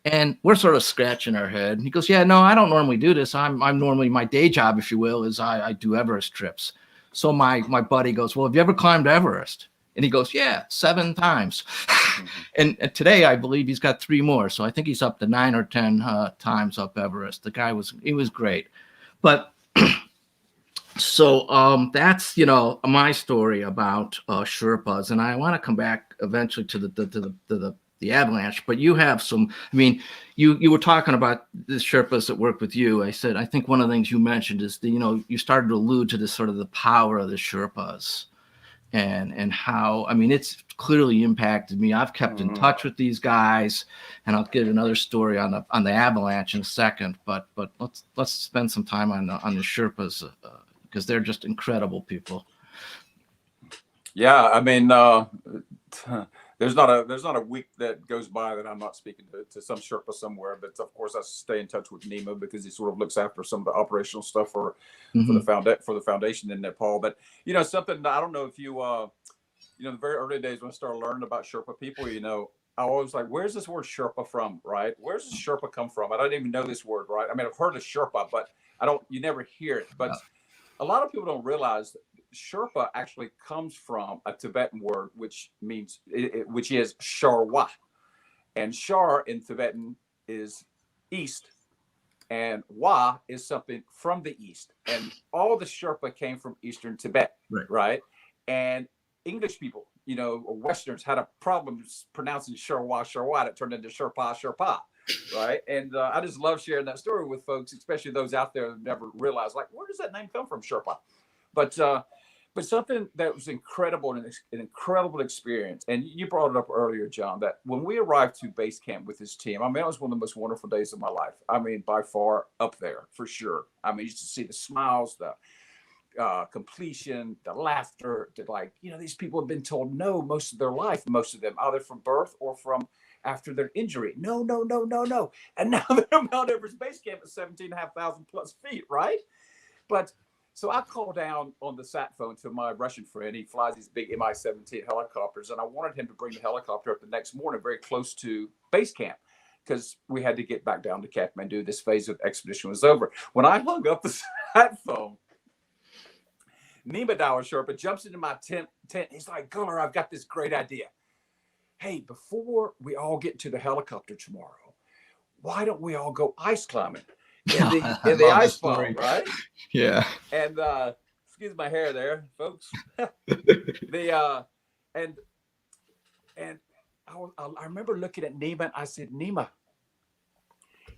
And we're sort of scratching our head. And he goes, "Yeah, no, I don't normally do this. I'm normally, my day job, if you will, is I do Everest trips." So my buddy goes, "Well, have you ever climbed Everest?" And he goes, "Yeah, 7 times." And today, I believe he's got 3 more. So I think he's up to 9 or 10 times up Everest. The guy was great. But so that's, my story about Sherpas. And I want to come back eventually to the avalanche, but you have some, you were talking about the Sherpas that work with you. I think one of the things you mentioned is you started to allude to this sort of the power of the Sherpas and how, it's clearly impacted me. I've kept in touch with these guys, and I'll get another story on the avalanche in a second, but let's spend some time on the Sherpas because they're just incredible people. Yeah. There's not a week that goes by that I'm not speaking to some Sherpa somewhere. But of course, I stay in touch with Nima because he sort of looks after some of the operational stuff for the foundation in Nepal. But something I don't know if you the very early days when I started learning about Sherpa people, I always like, where's this word Sherpa from, right? Where's this Sherpa come from? I don't even know this word, right? I've heard of Sherpa, but you never hear it. But a lot of people don't realize Sherpa actually comes from a Tibetan word, which is Sharwa, and Shar in Tibetan is east, and Wa is something from the east, and all the Sherpa came from Eastern Tibet, right? And English people, or Westerners, had a problem pronouncing Sharwa. That turned into Sherpa, right? And I just love sharing that story with folks, especially those out there who never realized, like, where does that name come from, Sherpa? But something that was incredible and an incredible experience. And you brought it up earlier, John, that when we arrived to base camp with this team, it was one of the most wonderful days of my life. By far up there for sure. Just to see the smiles, the completion, the laughter, these people have been told no most of their life, most of them, either from birth or from after their injury. No. And now they're Mount Everest Base Camp at 17,500 plus feet, right? But So I called down on the sat phone to my Russian friend. He flies these big Mi-17 helicopters, and I wanted him to bring the helicopter up the next morning, very close to base camp, because we had to get back down to Kathmandu. This phase of the expedition was over. When I hung up the sat phone, Nima Dower Sherpa jumps into my tent. He's like, Guller, I've got this great idea. Hey, before we all get to the helicopter tomorrow, why don't we all go ice climbing in the ice fall, right? Yeah. And excuse my hair there, folks. I remember looking at Nima and I said, Nima,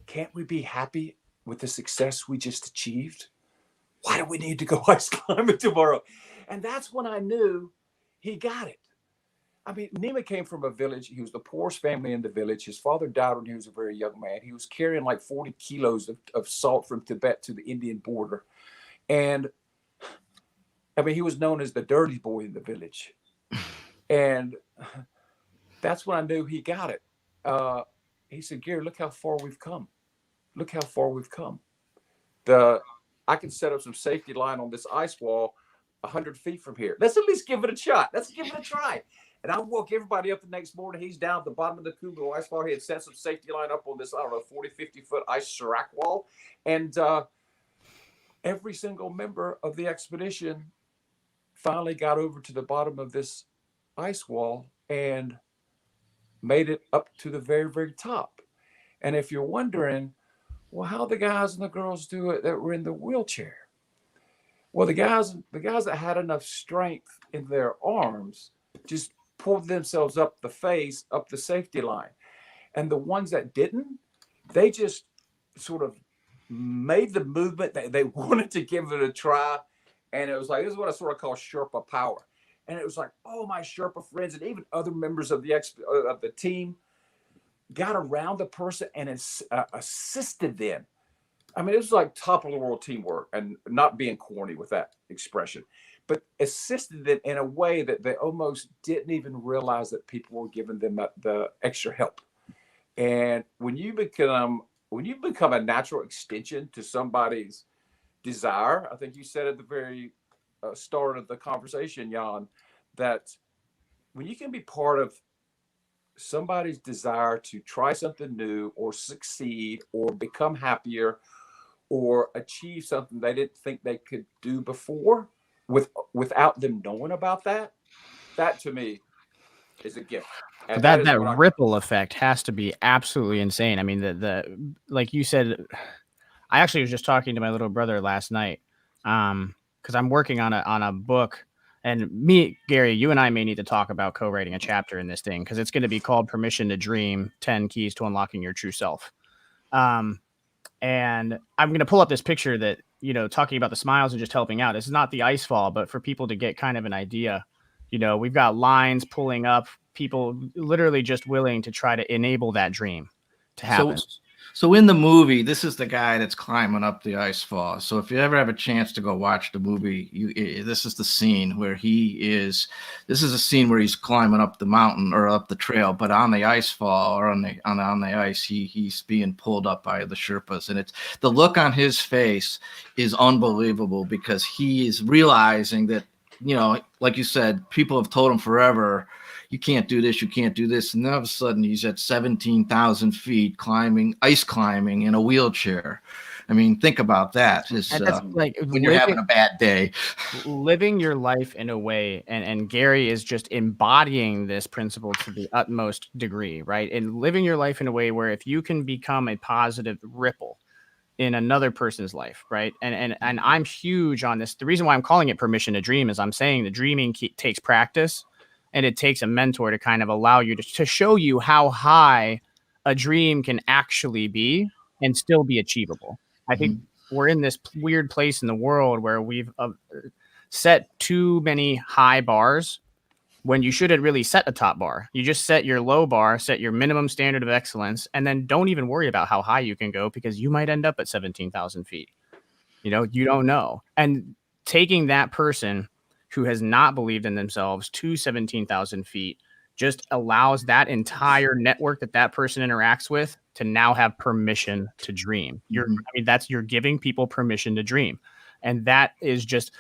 can't we be happy with the success we just achieved? Why do we need to go ice climbing tomorrow? And that's when I knew he got it. I mean, Nima came from a village. He was the poorest family in the village. His father died when he was a very young man. He was carrying like 40 kilos of salt from Tibet to the Indian border. And I mean, he was known as the dirty boy in the village. And that's when I knew he got it. He said, Gary, look how far we've come. Look how far we've come. I can set up some safety line on this ice wall 100 feet from here. Let's at least give it a shot. Let's give it a try. And I woke everybody up the next morning. He's down at the bottom of the Kubo ice wall. He had set some safety line up on this, 40, 50 foot ice serac wall. And every single member of the expedition finally got over to the bottom of this ice wall and made it up to the very, very top. And if you're wondering, well, how the guys and the girls do it that were in the wheelchair? Well, the guys that had enough strength in their arms just pulled themselves up the face, up the safety line. And the ones that didn't, they just sort of made the movement. They wanted to give it a try. And it was like, this is what I sort of call Sherpa power. And it was like, oh, my Sherpa friends and even other members of the team got around the person and assisted them. I mean, it was like top of the world teamwork, and not being corny with that expression, but assisted them in a way that they almost didn't even realize that people were giving them the extra help. And when you become a natural extension to somebody's desire, I think you said at the very start of the conversation, Jan, that when you can be part of somebody's desire to try something new or succeed or become happier or achieve something they didn't think they could do before without them knowing about that to me is a gift. And that ripple effect has to be absolutely insane. I mean, the like you said, I actually was just talking to my little brother last night because I'm working on a book. And me, Gary, you and I may need to talk about co-writing a chapter in this thing because it's going to be called Permission to Dream, 10 Keys to Unlocking Your True Self. And I'm going to pull up this picture that, talking about the smiles and just helping out. This is not the ice fall, but for people to get kind of an idea, we've got lines pulling up, people literally just willing to try to enable that dream to happen. So in the movie, this is the guy that's climbing up the ice fall. So if you ever have a chance to go watch the movie, this is the scene where this is a scene where he's climbing up the mountain or up the trail, but on the ice fall or on the ice, he's being pulled up by the Sherpas. And it's the look on his face is unbelievable because he is realizing that, like you said, people have told him forever, you can't do this, you can't do this. And then all of a sudden he's at 17,000 feet ice climbing in a wheelchair. I mean, think about that. That's like when you're having a bad day. Living your life in a way, and Gary is just embodying this principle to the utmost degree, right? And living your life in a way where if you can become a positive ripple in another person's life, right? And I'm huge on this. The reason why I'm calling it Permission to Dream is I'm saying the dreaming takes practice. And it takes a mentor to kind of allow you to show you how high a dream can actually be and still be achievable. I think we're in this weird place in the world where we've set too many high bars when you shouldn't really set a top bar. You just set your low bar, set your minimum standard of excellence, and then don't even worry about how high you can go because you might end up at 17,000 feet. You don't know. And taking that person who has not believed in themselves to 17,000 feet just allows that entire network that person interacts with to now have permission to dream. You're giving people permission to dream. And that is just,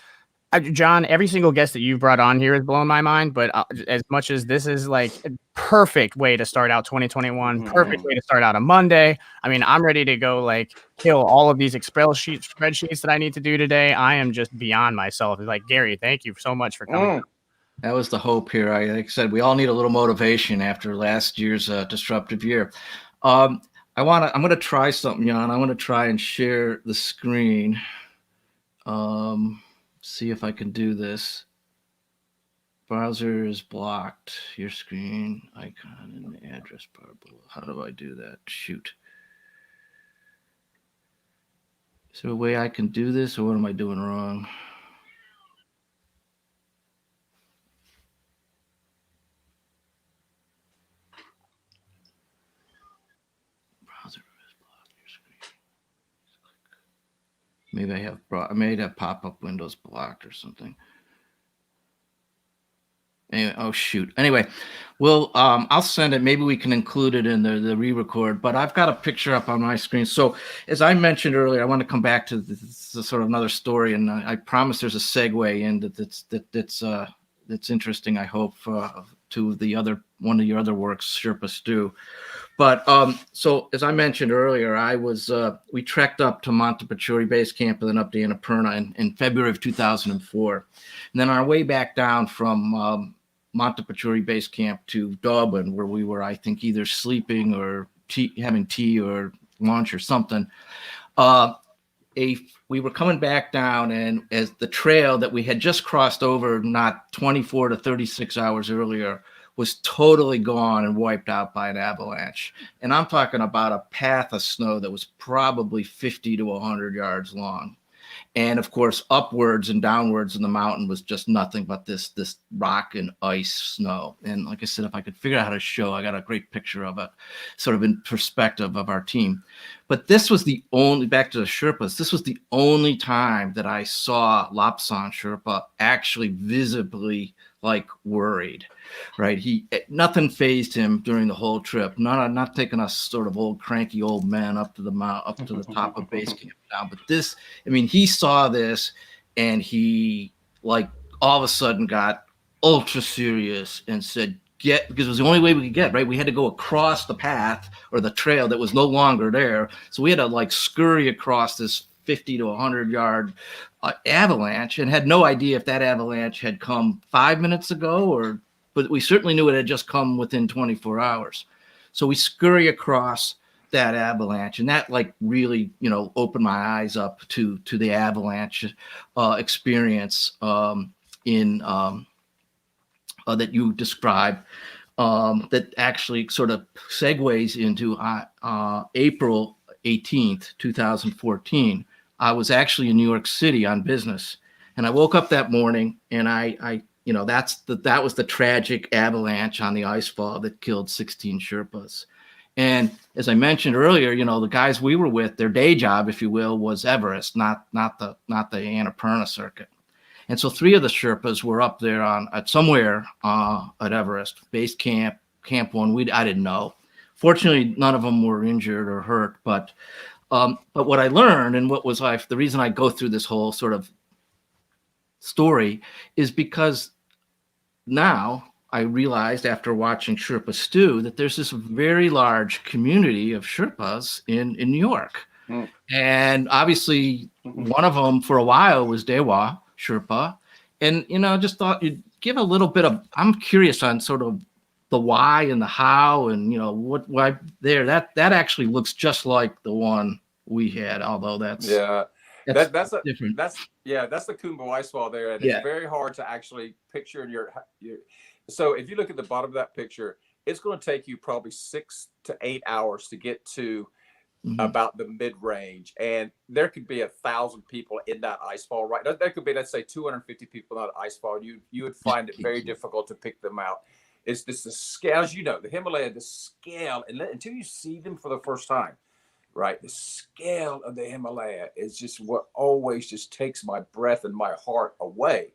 John, every single guest that you've brought on here has blown my mind. But as much as this is like a perfect way to start out 2021, perfect way to start out a Monday. I mean, I'm ready to go like kill all of these Excel spreadsheets that I need to do today. I am just beyond myself. It's like, Gary, thank you so much for coming. That was the hope here. Like I said, we all need a little motivation after last year's disruptive year. I'm going to try something, Jan. I want to try and share the screen. See if I can do this. Browser is blocked. Your screen icon in the address bar below. How do I do that? Shoot. Is there a way I can do this, or what am I doing wrong? Browser is blocked. Your screen. Maybe I may have pop-up windows blocked or something. Anyway, oh shoot. Anyway, I'll send it. Maybe we can include it in the re-record. But I've got a picture up on my screen. So as I mentioned earlier, I want to come back to this sort of another story, and I promise there's a segue in that's interesting. I hope to one of your other works, Sherpa Stew. But so as I mentioned earlier, we trekked up to Montepachuri Base Camp and then up to Annapurna in February of 2004. And then on our way back down from Montepachuri Base Camp to Dublin, where we were, I think, either sleeping or having tea or lunch or something. We were coming back down, and as the trail that we had just crossed over not 24 to 36 hours earlier was totally gone and wiped out by an avalanche. And I'm talking about a path of snow that was probably 50 to 100 yards long. And of course, upwards and downwards in the mountain was just nothing but this rock and ice snow. And like I said, if I could figure out how to show, I got a great picture of it, sort of in perspective of our team. But this was back to the Sherpas, this was the only time that I saw Lobsang Sherpa actually visibly like worried, right? Nothing fazed him during the whole trip. Not taking us sort of old cranky old men up to the top of base camp down. But this, I mean, he saw this and he like all of a sudden got ultra serious and said, because it was the only way we could get, right? We had to go across the path or the trail that was no longer there. So we had to like scurry across this 50 to 100 yard avalanche, and had no idea if that avalanche had come 5 minutes ago but we certainly knew it had just come within 24 hours. So we scurry across that avalanche, and that like really, opened my eyes up to the avalanche experience that you described, that actually sort of segues into April 18th, 2014. I was actually in New York City on business, and I woke up that morning, and that was the tragic avalanche on the icefall that killed 16 Sherpas. And as I mentioned earlier, the guys we were with, their day job, if you will, was Everest, not the Annapurna circuit. And so 3 of the Sherpas were up there somewhere at Everest Base Camp, Camp 1. I didn't know. Fortunately, none of them were injured or hurt, but what I learned, and what was the reason I go through this whole sort of story, is because now I realized after watching Sherpa Stew that there's this very large community of Sherpas in New York. And obviously one of them for a while was Dewa Sherpa. And, just thought you'd give a little bit of, I'm curious on sort of the why and the how and, why there, that actually looks just like the one we had, although that's different. That's the Kumbo icefall there. And it's very hard to actually picture in your. So if you look at the bottom of that picture, it's going to take you probably 6 to 8 hours to get to about the mid-range. And there could be 1,000 people in that icefall, right? There could be, let's say, 250 people in that icefall. You would find it very difficult to pick them out. It's just the scale, as you know, the Himalaya, the scale, and until you see them for the first time, right? The scale of the Himalaya is just what always just takes my breath and my heart away.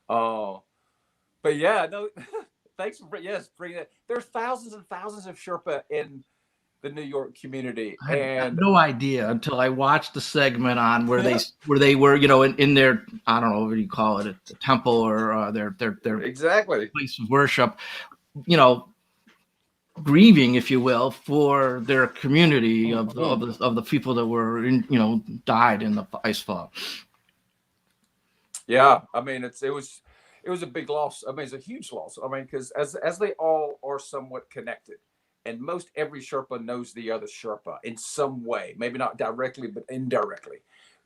But yeah, no, thanks for bringing that. There's thousands and thousands of Sherpa in the New York community. I had And no idea until I watched the segment on where they were, in their, I don't know what do you call it, a temple or their exactly. place of worship, grieving, if you will, for their community of the people that were died in the ice fall. Yeah, I mean, it was a big loss. I mean, it's a huge loss. I mean, because as they all are somewhat connected, and most every Sherpa knows the other Sherpa in some way, maybe not directly, but indirectly,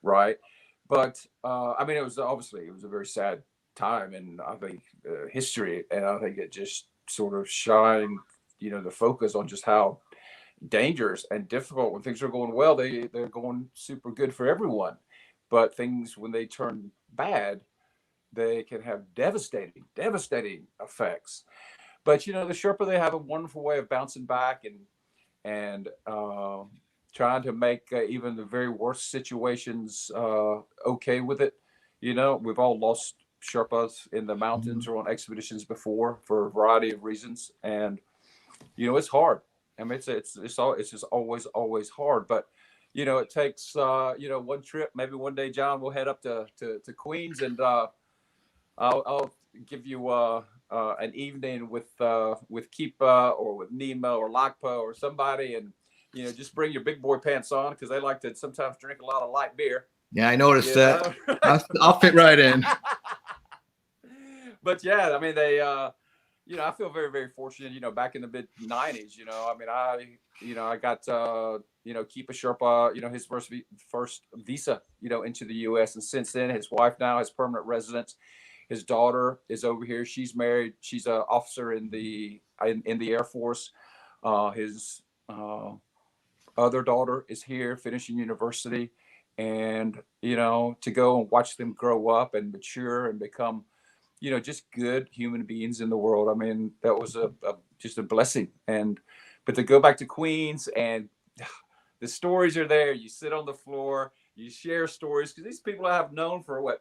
right? But I mean, it was a very sad time, and I think history, and I think it just sort of shined, the focus on just how dangerous and difficult when things are going well. They're going super good for everyone, but things when they turn bad, they can have devastating effects. But the Sherpa, they have a wonderful way of bouncing back and trying to make even the very worst situations okay with it. We've all lost Sherpas in the mountains or on expeditions before for a variety of reasons, and it's hard. I mean, it's just always hard, but it takes one trip. Maybe one day, John, we'll head up to Queens, and I'll give you an evening with Keepa or with Nima or Lakpa or somebody, and just bring your big boy pants on, because they like to sometimes drink a lot of light beer. Yeah, I noticed that. I'll fit right in. But yeah, I mean, they I feel very, very fortunate, back in the mid 90s, I mean, I got, Keepa Sherpa, his first visa, into the U.S. And since then, his wife now has permanent residence. His daughter is over here. She's married. She's an officer in the Air Force. His other daughter is here finishing university. And, to go and watch them grow up and mature and become just good human beings in the world. I mean, that was just a blessing. But to go back to Queens, and the stories are there. You sit on the floor, you share stories, because these people I have known for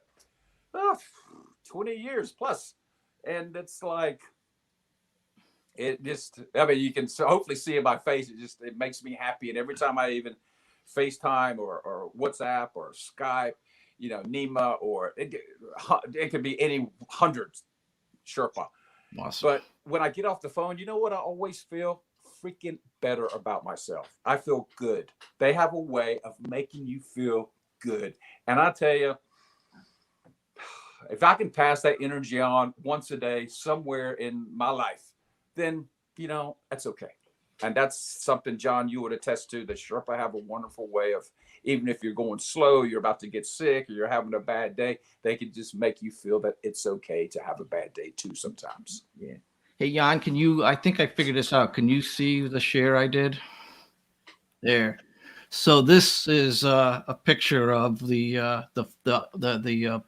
20 years plus. And it's like, I mean, you can hopefully see in my face, it makes me happy. And every time I even FaceTime or WhatsApp or Skype, Nima, or it could be any hundreds Sherpa. Awesome. But when I get off the phone, you know what? I always feel freaking better about myself. I feel good. They have a way of making you feel good. And I tell you, if I can pass that energy on once a day somewhere in my life, then, that's okay. And that's something, John, you would attest to. The Sherpa have a wonderful way of, even if you're going slow, you're about to get sick, or you're having a bad day, they can just make you feel that it's okay to have a bad day too sometimes. Yeah. Hey, Jan, I think I figured this out. Can you see the share I did? There. So this is a picture of the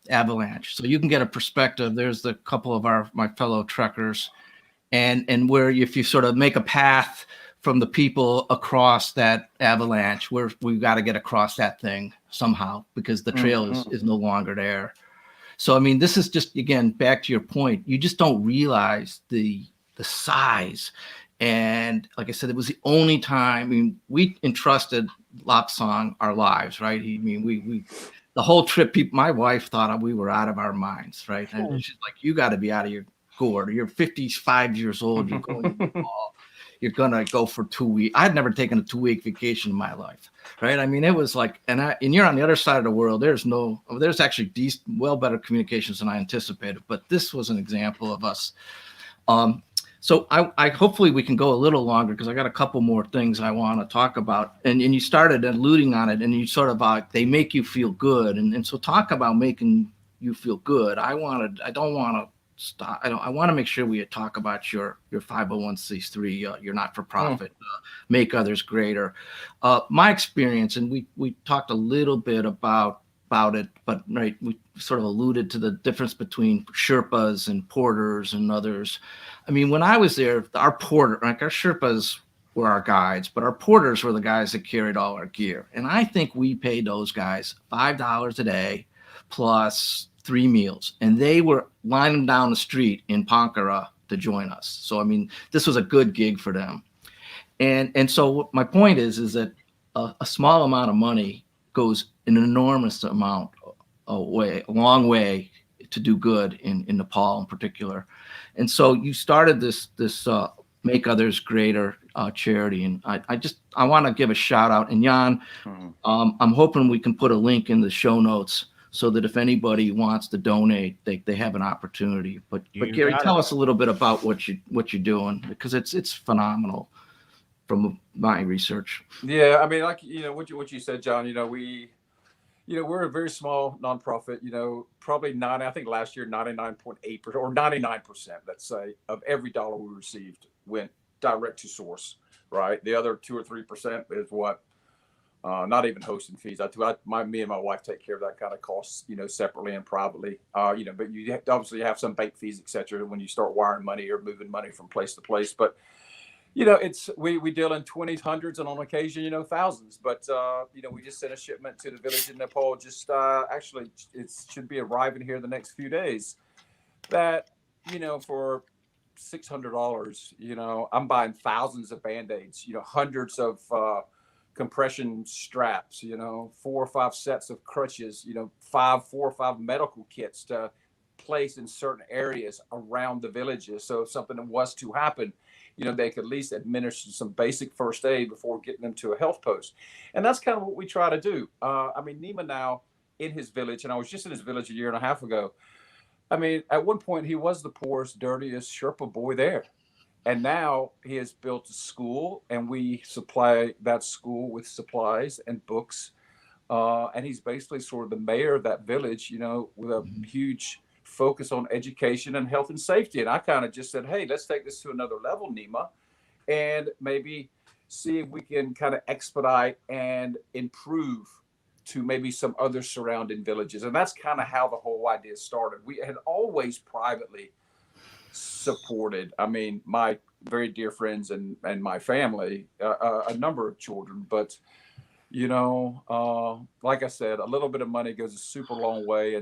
avalanche. So you can get a perspective. There's a couple of my fellow trekkers, and where if you sort of make a path from the people across that avalanche, we've got to get across that thing somehow, because the trail is no longer there. So, I mean, this is just, again, back to your point, you just don't realize the size. And like I said, it was the only time, I mean, we entrusted Lapsang our lives, right? I mean, we the whole trip, my wife thought we were out of our minds, right? And she's like, you got to be out of your gourd. You're 55 years old. You're going to the ball. You're going to go for 2 weeks. I'd never taken a 2-week vacation in my life, right? I mean, it was like, and you're on the other side of the world. There's actually better communications than I anticipated, but this was an example of us. So I hopefully we can go a little longer, because I got a couple more things I want to talk about. And you started alluding on it, and you sort of they make you feel good. And so talk about making you feel good. I want to make sure we talk about your 501c3, your not-for-profit, Make Others Greater. My experience, and we talked a little bit about it, but right, we sort of alluded to the difference between Sherpas and porters and others. I mean, when I was there, our Sherpas were our guides, but our porters were the guys that carried all our gear. And I think we paid those guys $5 a day plus 3 meals, and they were lining down the street in Ponkara to join us. So, I mean, this was a good gig for them. And so my point is that a small amount of money goes an enormous amount a long way to do good in Nepal in particular. And so you started this Make Others Greater charity, and I want to give a shout out. And Jan, I'm hoping we can put a link in the show notes so that if anybody wants to donate, they have an opportunity. But Gary, tell us a little bit about what you're doing, because it's phenomenal from my research. Yeah, I mean, like, what you said, John. We're a very small nonprofit. Probably I think last year 99.8% or 99%, let's say, of every dollar we received went direct to source. Right, the other 2 or 3% is what. Not even hosting fees. Me and my wife take care of that kind of costs, separately and privately. But you obviously have some bank fees, etc., when you start wiring money or moving money from place to place. But we deal in 20s, hundreds, and on occasion, thousands. But we just sent a shipment to the village in Nepal. Just actually, it should be arriving here the next few days. That for $600, I'm buying thousands of Band-Aids. Hundreds of compression straps, 4 or 5 sets of crutches, 4 or 5 medical kits to place in certain areas around the villages. So if something was to happen, they could at least administer some basic first aid before getting them to a health post. And that's kind of what we try to do. Nima now in his village, and I was just in his village a year and a half ago. At one point he was the poorest, dirtiest Sherpa boy there. And now he has built a school, and we supply that school with supplies and books. And he's basically sort of the mayor of that village, with a huge focus on education and health and safety. And I kind of just said, hey, let's take this to another level, Nima, and maybe see if we can kind of expedite and improve to maybe some other surrounding villages. And that's kind of how the whole idea started. We had always privately supported, my very dear friends and my family, a number of children. But, like I said, a little bit of money goes a super long way.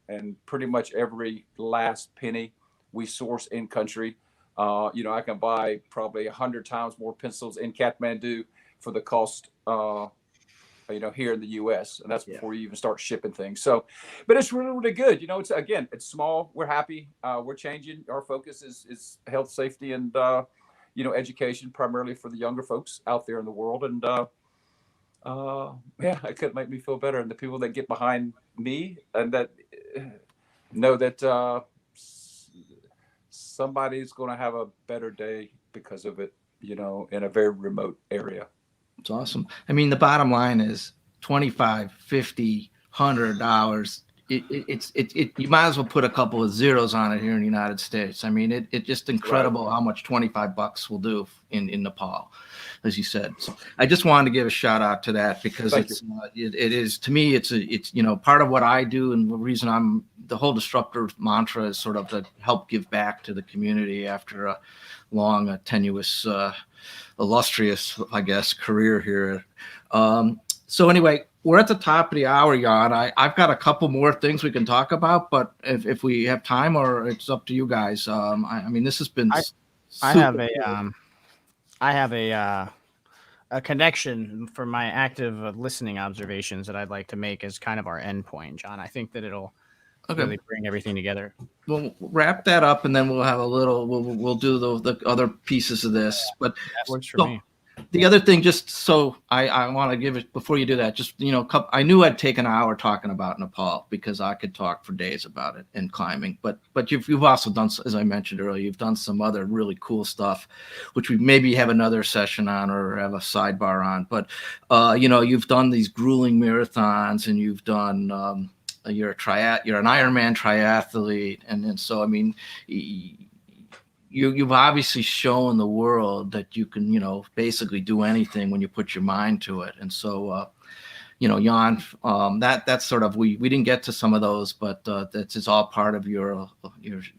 And pretty much every last penny we source in country. I can buy probably 100 times more pencils in Kathmandu for the cost, here in the U.S. And that's before you even start shipping things. So, but it's really, really good. It's small. We're happy. We're changing. Our focus is health, safety, and, education, primarily for the younger folks out there in the world. And, it could make me feel better. And the people that get behind me and that know that somebody's going to have a better day because of it, in a very remote area. It's awesome. The bottom line is $25, $50, $100. You might as well put a couple of zeros on it here in the United States. It's just incredible how much $25 will do in Nepal, as you said. So I just wanted to give a shout out to that, because it is, to me, it's part of what I do, and the reason the whole Disruptor mantra is sort of to help give back to the community after a long, tenuous, illustrious, I guess, career here. So anyway, we're at the top of the hour, Jan. I've got a couple more things we can talk about, but if we have time, or it's up to you guys. This has been. I have a connection for my active listening observations that I'd like to make as kind of our end point, John. I think that it'll really bring everything together. We'll wrap that up, and then we'll have a little. We'll do the other pieces of this. But that works for me. The other thing, just so I want to give it before you do that, just I knew I'd take an hour talking about Nepal, because I could talk for days about it and climbing. But you've also done, as I mentioned earlier, you've done some other really cool stuff, which we maybe have another session on or have a sidebar on. But you've done these grueling marathons, and you've done. You're an Ironman triathlete, and so you've obviously shown the world that you can basically do anything when you put your mind to it. And so Jan, that's sort of we didn't get to some of those, but that's all part of your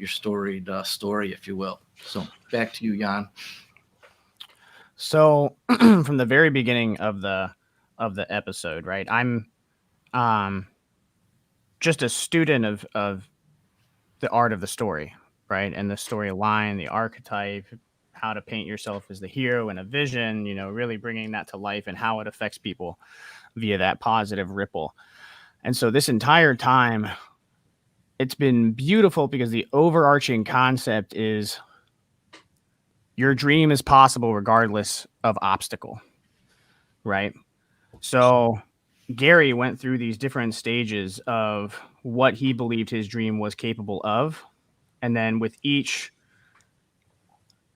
storied story, if you will. So back to you, Jan. So from the very beginning of the episode, right? I'm just a student of the art of the story, right? And the storyline, the archetype, how to paint yourself as the hero and a vision, really bringing that to life and how it affects people via that positive ripple. And so this entire time, it's been beautiful because the overarching concept is your dream is possible regardless of obstacle, right? So Gary went through these different stages of what he believed his dream was capable of. And then with each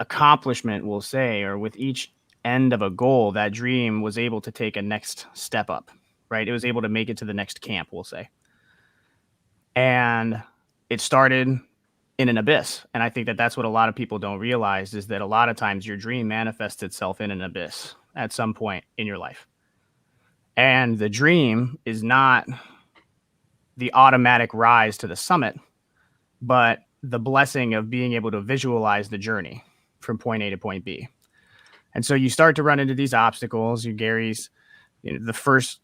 accomplishment, we'll say, or with each end of a goal, that dream was able to take a next step up, right? It was able to make it to the next camp, we'll say. And it started in an abyss. And I think that that's what a lot of people don't realize, is that a lot of times your dream manifests itself in an abyss at some point in your life. And the dream is not the automatic rise to the summit, but the blessing of being able to visualize the journey from point A to point B. And so you start to run into these obstacles. Gary's, the first,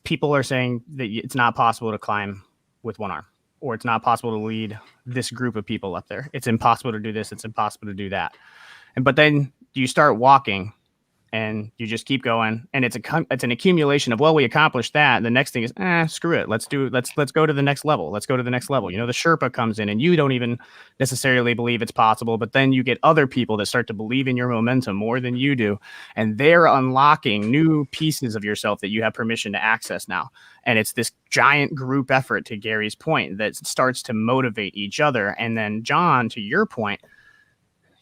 people are saying that it's not possible to climb with one arm, or it's not possible to lead this group of people up there. It's impossible to do this. It's impossible to do that. But then you start walking and you just keep going, and it's an accumulation of, well, we accomplished that. And the next thing is, screw it. Let's go to the next level. Let's go to the next level. The Sherpa comes in and you don't even necessarily believe it's possible, but then you get other people that start to believe in your momentum more than you do. And they're unlocking new pieces of yourself that you have permission to access now. And it's this giant group effort, to Gary's point, that starts to motivate each other. And then, John, to your point,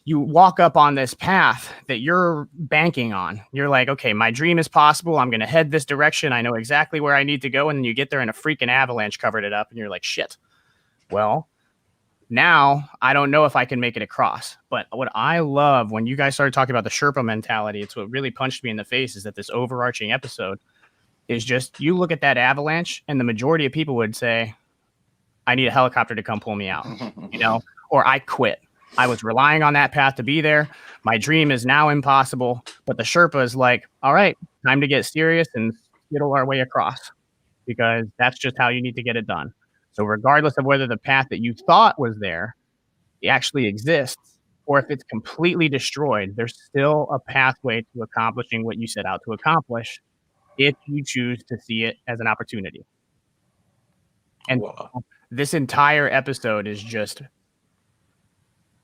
you walk up on this path that you're banking on. You're like, okay, my dream is possible. I'm going to head this direction. I know exactly where I need to go. And then you get there and a freaking avalanche covered it up. And you're like, shit. Well, now I don't know if I can make it across. But what I love when you guys started talking about the Sherpa mentality, it's what really punched me in the face, is that this overarching episode is just, you look at that avalanche and the majority of people would say, I need a helicopter to come pull me out, or I quit. I was relying on that path to be there. My dream is now impossible. But the Sherpa is like, all right, time to get serious and skittle our way across, because that's just how you need to get it done. So regardless of whether the path that you thought was there actually exists, or if it's completely destroyed, there's still a pathway to accomplishing what you set out to accomplish, if you choose to see it as an opportunity. And this entire episode is just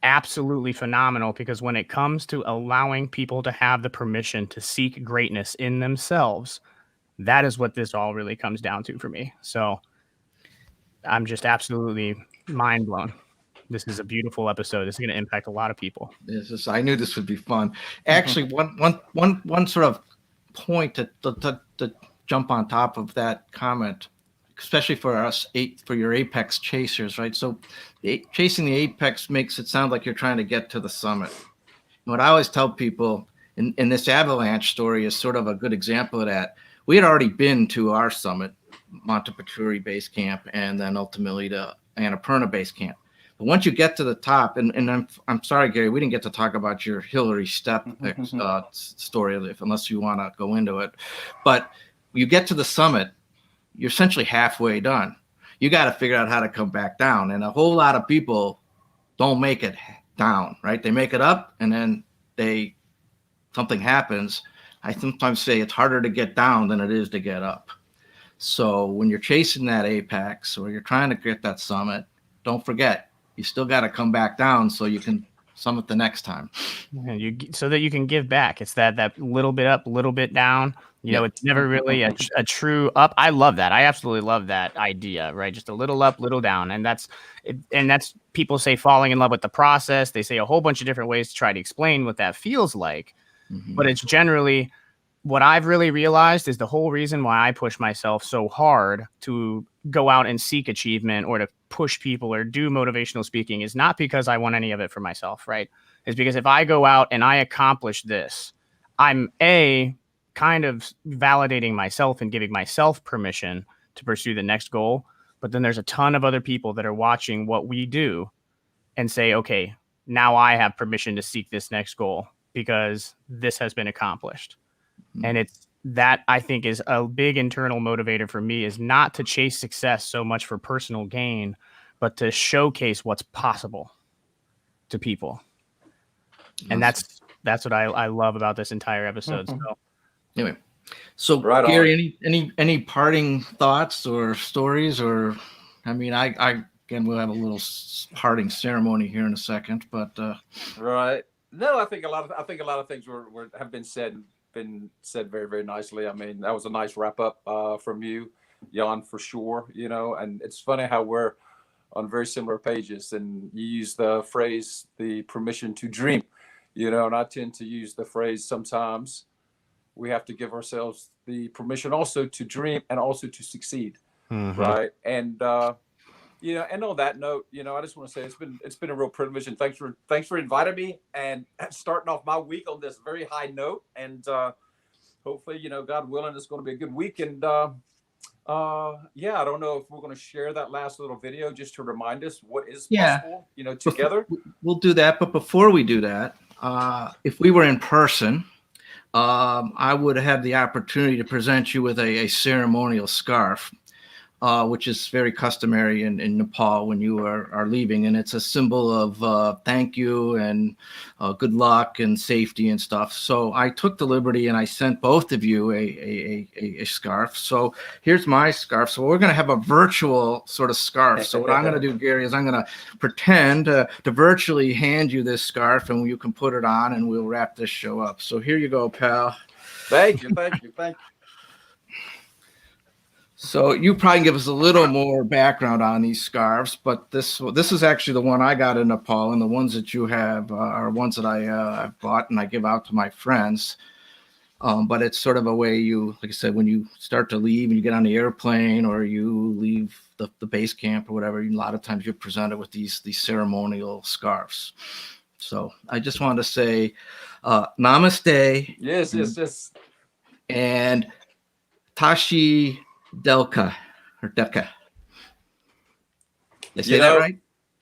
absolutely phenomenal, because when it comes to allowing people to have the permission to seek greatness in themselves, that is what this all really comes down to for me. So I'm just absolutely mind blown. This is a beautiful episode. This is going to impact a lot of people. I knew this would be fun. Actually, one sort of point to jump on top of that comment, especially for us, for your apex chasers, right? So chasing the apex makes it sound like you're trying to get to the summit. And what I always tell people in this avalanche story is sort of a good example of that. We had already been to our summit, Montepiccoli Base Camp, and then ultimately to Annapurna Base Camp. But once you get to the top, and I'm sorry, Gary, we didn't get to talk about your Hillary Step story, unless you want to go into it. But you get to the summit, you're essentially halfway done. You got to figure out how to come back down. And a whole lot of people don't make it down, right? They make it up and then something happens. I sometimes say it's harder to get down than it is to get up. So when you're chasing that apex or you're trying to get that summit, don't forget, you still got to come back down so you can summit the next time. So that you can give back. It's that little bit up, little bit down. It's never really a true up. I love that. I absolutely love that idea, right? Just a little up, little down. And that's people say falling in love with the process. They say a whole bunch of different ways to try to explain what that feels like. But it's generally, what I've really realized is the whole reason why I push myself so hard to go out and seek achievement or to push people or do motivational speaking is not because I want any of it for myself, right? It's because if I go out and I accomplish this, I'm kind of validating myself and giving myself permission to pursue the next goal. But then there's a ton of other people that are watching what we do and say, okay, now I have permission to seek this next goal because this has been accomplished. And it's that, I think, is a big internal motivator for me, is not to chase success so much for personal gain, but to showcase what's possible to people. And that's what I love about this entire episode. Mhm. So Anyway, so Right on. Gary, any parting thoughts or stories, or I mean, I again we'll have a little parting ceremony here in a second, but Right. No, I think a lot of things have been said very, very nicely. I mean, that was a nice wrap up from you, Jan, for sure. You know, and it's funny how we're on very similar pages, and you use the phrase "the permission to dream," you know, and I tend to use the phrase sometimes we have to give ourselves the permission also to dream and also to succeed, right? And you know, and on that note, you know, I just want to say it's been a real privilege, and thanks for inviting me and starting off my week on this very high note. And hopefully, you know, God willing, it's going to be a good week. And yeah, I don't know if we're going to share that last little video just to remind us what is possible, you know, together. We'll do that. But before we do that, if we were in person, I would have the opportunity to present you with a ceremonial scarf, which is very customary in Nepal when you are leaving. And it's a symbol of thank you and good luck and safety and stuff. So I took the liberty and I sent both of you a scarf. So here's my scarf. So we're going to have a virtual sort of scarf. So what I'm going to do, Gary, is I'm going to pretend to virtually hand you this scarf, and you can put it on and we'll wrap this show up. So here you go, pal. Thank you. So you probably give us a little more background on these scarves, but this is actually the one I got in Nepal, and the ones that you have are ones that I bought and I give out to my friends. But it's sort of a way you, like I said, when you start to leave and you get on the airplane or you leave the base camp or whatever, a lot of times you're presented with these ceremonial scarves. So I just wanted to say namaste. Yes. And Tashi Delka or Deka. Did I say that right?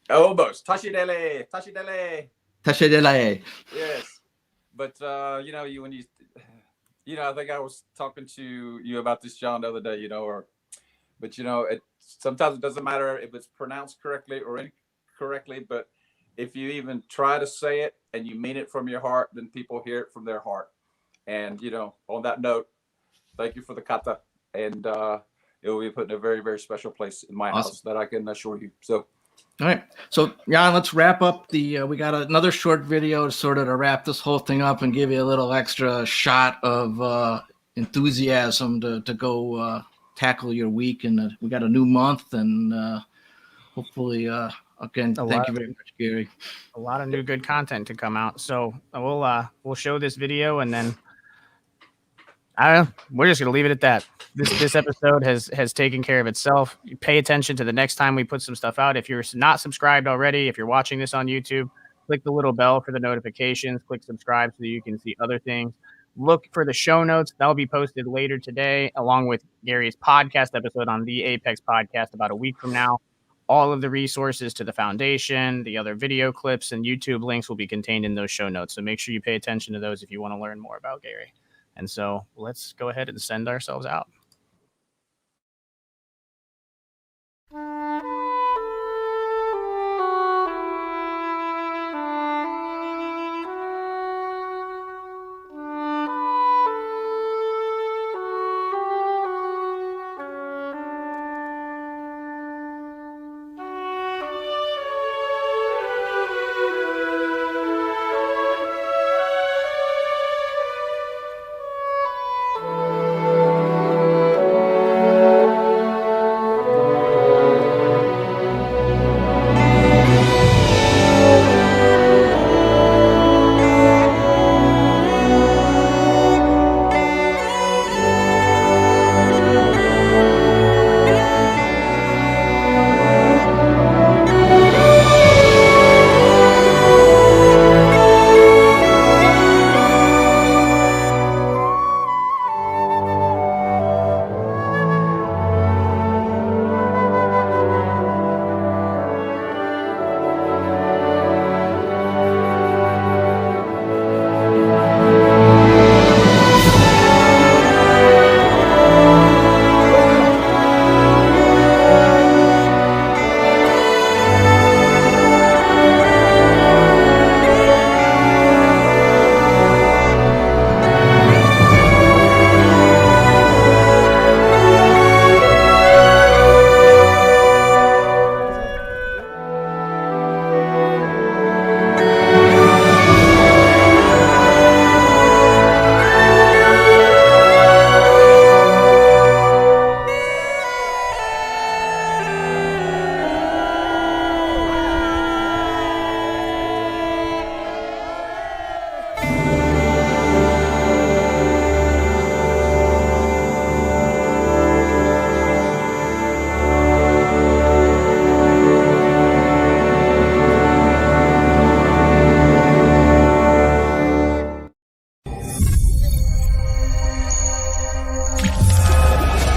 Almost. Tashi Dele. Tashi Dele. Yes. But you know, I think I was talking to you about this, John, the other day, you know, but you know, sometimes it doesn't matter if it's pronounced correctly or incorrectly, but if you even try to say it and you mean it from your heart, then people hear it from their heart. And you know, on that note, thank you for the kata. And it will be put in a very, very special place in my house, that I can assure you. So, all right. So, Jan, let's wrap up we got another short video to wrap this whole thing up and give you a little extra shot of enthusiasm to go tackle your week. And we got a new month, and hopefully, again, thank you very much, Gary. A lot of new good content to come out. So we'll show this video, and then we're just going to leave it at that. This episode has taken care of itself. You pay attention to the next time we put some stuff out. If you're not subscribed already, if you're watching this on YouTube, click the little bell for the notifications. Click subscribe so that you can see other things. Look for the show notes. That'll be posted later today, along with Gary's podcast episode on the Apex podcast about a week from now. All of the resources to the foundation, the other video clips, and YouTube links will be contained in those show notes. So make sure you pay attention to those if you want to learn more about Gary. And so let's go ahead and send ourselves out.